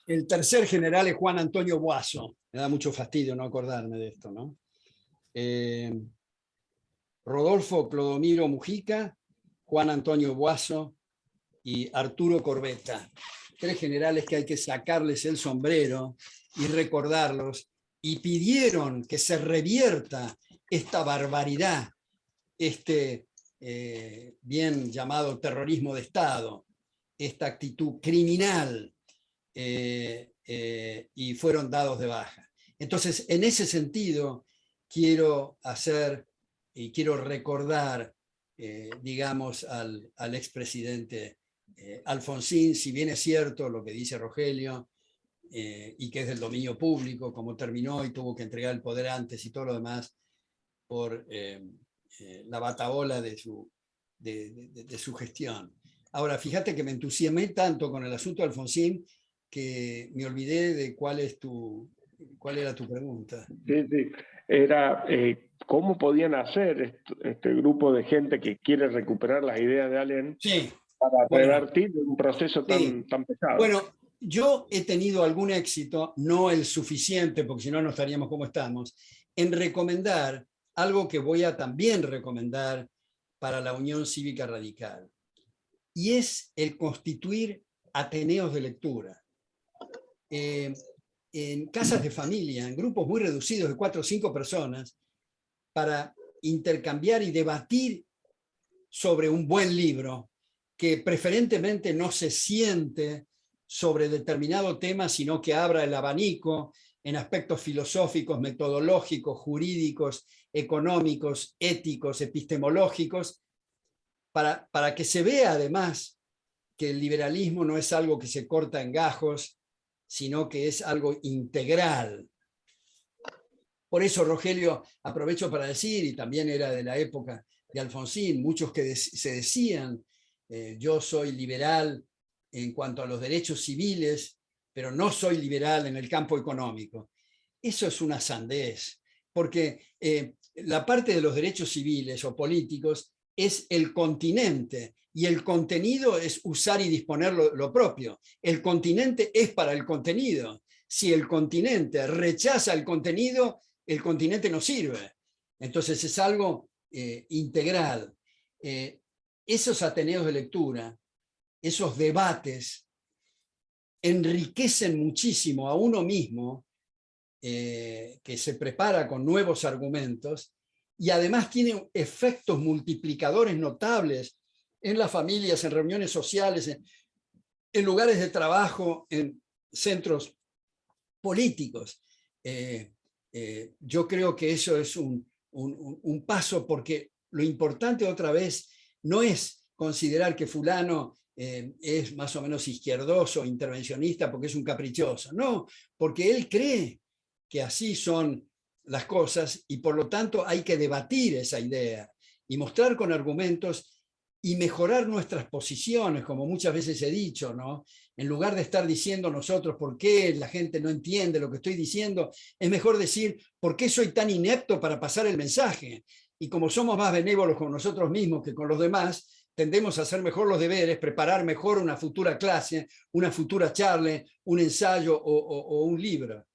El tercer general es Juan Antonio Boazo. Me da mucho fastidio no acordarme de esto, ¿no? Rodolfo Clodomiro Mujica, Juan Antonio Boazo y Arturo Corbetta. 3 generales que hay que sacarles el sombrero y recordarlos, y pidieron que se revierta esta barbaridad, este bien llamado terrorismo de Estado, esta actitud criminal, y fueron dados de baja. Entonces, en ese sentido, quiero hacer y quiero recordar, digamos, al expresidente Alfonsín, si bien es cierto lo que dice Rogelio, y que es del dominio público, como terminó y tuvo que entregar el poder antes y todo lo demás, por la batahola de su gestión. Ahora, fíjate que me entusiasmé tanto con el asunto de Alfonsín que me olvidé de cuál era tu pregunta. Sí, sí. Era cómo podían hacer este grupo de gente que quiere recuperar las ideas de Alem, sí, para bueno, revertir un proceso sí, tan pesado. Bueno, yo he tenido algún éxito, no el suficiente, porque si no, no estaríamos como estamos, en recomendar algo que voy a también recomendar para la Unión Cívica Radical, y es el constituir ateneos de lectura. En casas de familia, en grupos muy reducidos de 4 o 5 personas, para intercambiar y debatir sobre un buen libro, que preferentemente no se siente sobre determinado tema, sino que abra el abanico en aspectos filosóficos, metodológicos, jurídicos, económicos, éticos, epistemológicos, para que se vea además que el liberalismo no es algo que se corta en gajos, sino que es algo integral. Por eso, Rogelio, aprovecho para decir, y también era de la época de Alfonsín, muchos que se decían, yo soy liberal en cuanto a los derechos civiles, pero no soy liberal en el campo económico. Eso es una sandez, porque la parte de los derechos civiles o políticos es el continente, y el contenido es usar y disponer lo propio. El continente es para el contenido. Si el continente rechaza el continente no sirve. Entonces es algo integral. Esos ateneos de lectura, esos debates, enriquecen muchísimo a uno mismo, que se prepara con nuevos argumentos, y además tienen efectos multiplicadores notables en las familias, en reuniones sociales, en lugares de trabajo, en centros políticos. Yo creo que eso es un paso, porque lo importante otra vez no es considerar que fulano es más o menos izquierdoso, intervencionista, porque es un caprichoso. No, porque él cree que así son las cosas, y por lo tanto hay que debatir esa idea y mostrar con argumentos y mejorar nuestras posiciones, como muchas veces he dicho, ¿no? En lugar de estar diciendo nosotros por qué la gente no entiende lo que estoy diciendo, es mejor decir por qué soy tan inepto para pasar el mensaje. Y como somos más benévolos con nosotros mismos que con los demás, tendemos a hacer mejor los deberes, preparar mejor una futura clase, una futura charla, un ensayo o un libro.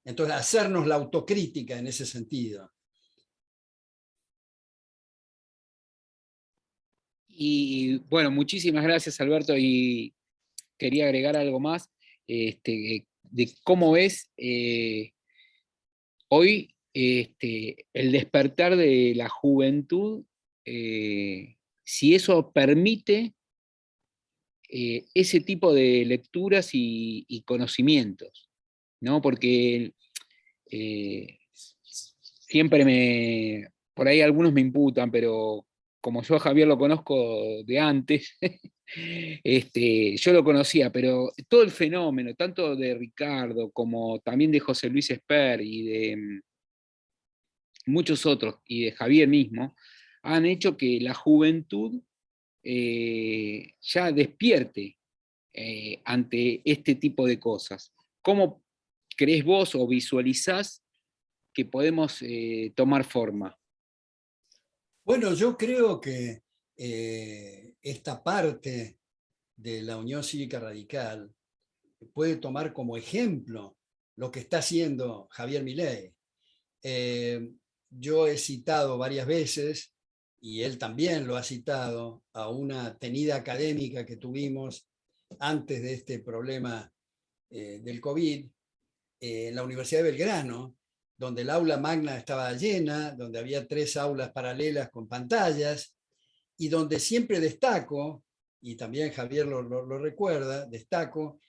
Entonces, hacernos la autocrítica en ese sentido. Y bueno, muchísimas gracias, Alberto, y quería agregar algo más, de cómo ves hoy el despertar de la juventud, si eso permite ese tipo de lecturas y conocimientos, ¿no? Porque siempre por ahí algunos me imputan, pero como yo a Javier lo conozco de antes, yo lo conocía, pero todo el fenómeno, tanto de Ricardo como también de José Luis Esper y muchos otros, y de Javier mismo, han hecho que la juventud ya despierte ante este tipo de cosas. ¿Cómo crees vos o visualizás que podemos tomar forma? Bueno, yo creo que esta parte de la Unión Cívica Radical puede tomar como ejemplo lo que está haciendo Javier Milei. Yo he citado varias veces, y él también lo ha citado, a una tenida académica que tuvimos antes de este problema del COVID, en la Universidad de Belgrano, donde el aula magna estaba llena, donde había 3 aulas paralelas con pantallas, y donde siempre destaco, y también Javier lo recuerda, destaco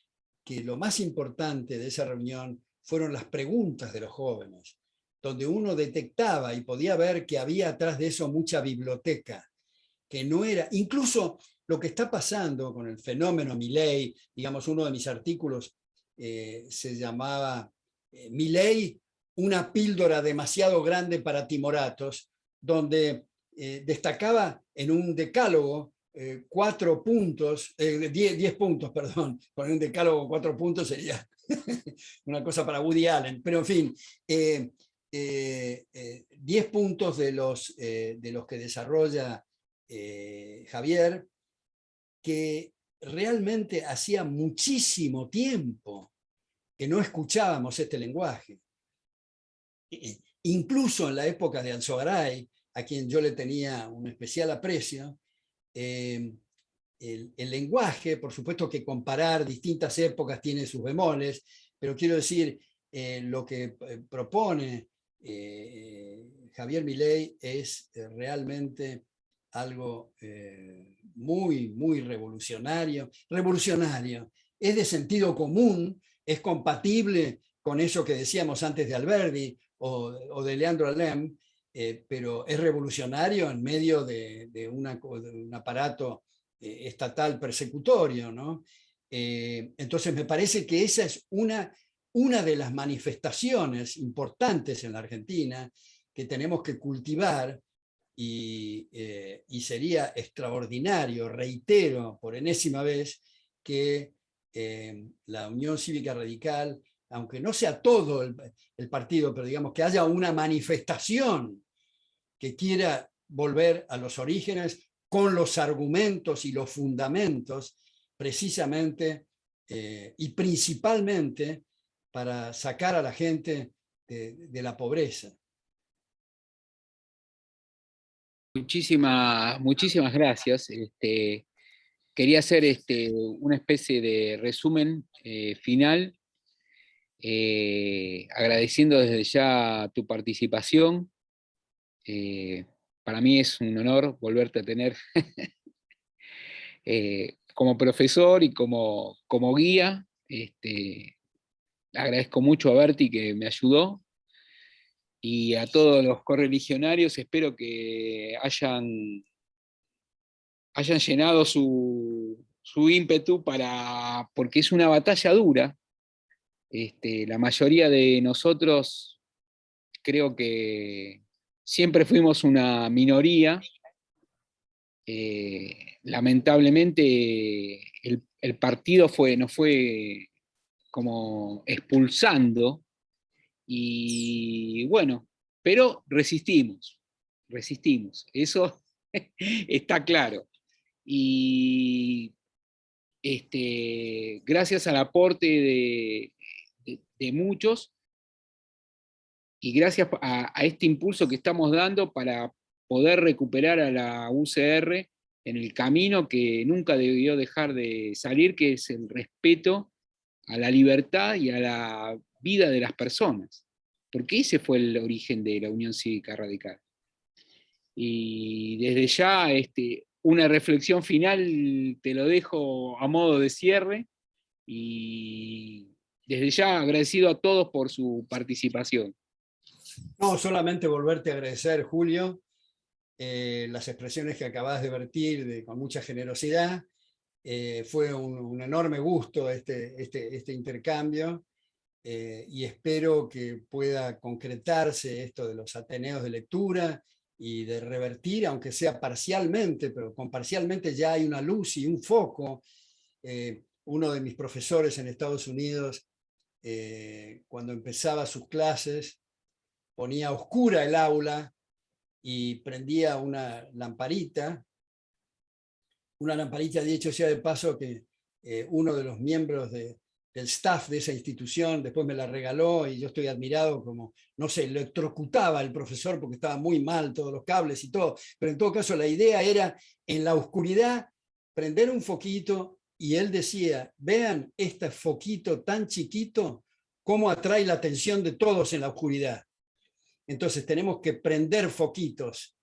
que lo más importante de esa reunión fueron las preguntas de los jóvenes, donde uno detectaba y podía ver que había atrás de eso mucha biblioteca, que no era, incluso lo que está pasando con el fenómeno Milei, digamos, uno de mis artículos se llamaba Milei, una píldora demasiado grande para timoratos, donde destacaba en un decálogo 4 puntos, 10 puntos, perdón, con un decálogo 4 puntos sería una cosa para Woody Allen, pero en fin, 10 puntos de los que desarrolla Javier, que realmente hacía muchísimo tiempo que no escuchábamos este lenguaje. Incluso en la época de Alzogaray, a quien yo le tenía un especial aprecio, el lenguaje, por supuesto que comparar distintas épocas tiene sus bemoles, pero quiero decir, lo que propone Javier Milei es realmente algo muy, muy revolucionario. Revolucionario, es de sentido común, es compatible con eso que decíamos antes de Alberdi o de Leandro Alem, pero es revolucionario en medio de un aparato estatal persecutorio, ¿no? Entonces me parece que esa es una de las manifestaciones importantes en la Argentina que tenemos que cultivar, y sería extraordinario, reitero por enésima vez, que la Unión Cívica Radical, aunque no sea todo el partido, pero digamos que haya una manifestación que quiera volver a los orígenes con los argumentos y los fundamentos, precisamente y principalmente para sacar a la gente de la pobreza. Muchísimas gracias. Quería hacer una especie de resumen final, agradeciendo desde ya tu participación. Para mí es un honor volverte a tener como profesor y como guía. Agradezco mucho a Berti que me ayudó, y a todos los correligionarios. Espero que hayan llenado su ímpetu, porque es una batalla dura. La mayoría de nosotros creo que siempre fuimos una minoría. Lamentablemente el partido nos fue como expulsando, y bueno, pero resistimos, eso está claro. Y gracias al aporte de muchos, y gracias a este impulso que estamos dando para poder recuperar a la UCR en el camino que nunca debió dejar de salir, que es el respeto a la libertad y a la vida de las personas, porque ese fue el origen de la Unión Cívica Radical. Y desde ya, una reflexión final te lo dejo a modo de cierre, y desde ya agradecido a todos por su participación. No, solamente volverte a agradecer, Julio, las expresiones que acabas de vertir con mucha generosidad. Fue un enorme gusto este intercambio, y espero que pueda concretarse esto de los ateneos de lectura y de revertir, aunque sea parcialmente, pero con parcialmente ya hay una luz y un foco. Uno de mis profesores en Estados Unidos, cuando empezaba sus clases, ponía oscura el aula y prendía una lamparita, dicho sea de paso, que uno de los miembros del staff de esa institución después me la regaló y yo estoy admirado, como, no sé, electrocutaba al profesor porque estaba muy mal todos los cables y todo, pero en todo caso la idea era en la oscuridad prender un foquito y él decía, vean este foquito tan chiquito, cómo atrae la atención de todos en la oscuridad. Entonces tenemos que prender foquitos,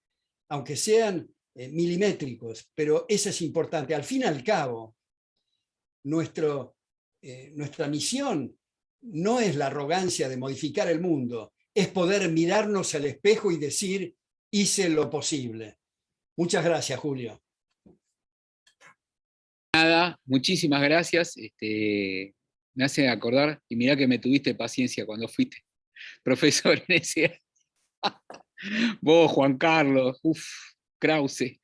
aunque sean milimétricos, pero eso es importante. Al fin y al cabo, nuestra misión no es la arrogancia de modificar el mundo, es poder mirarnos al espejo y decir, hice lo posible. Muchas gracias, Julio. Nada, muchísimas gracias. Me hace acordar, y mirá que me tuviste paciencia cuando fuiste profesor en ese. Vos, Juan Carlos, Krause.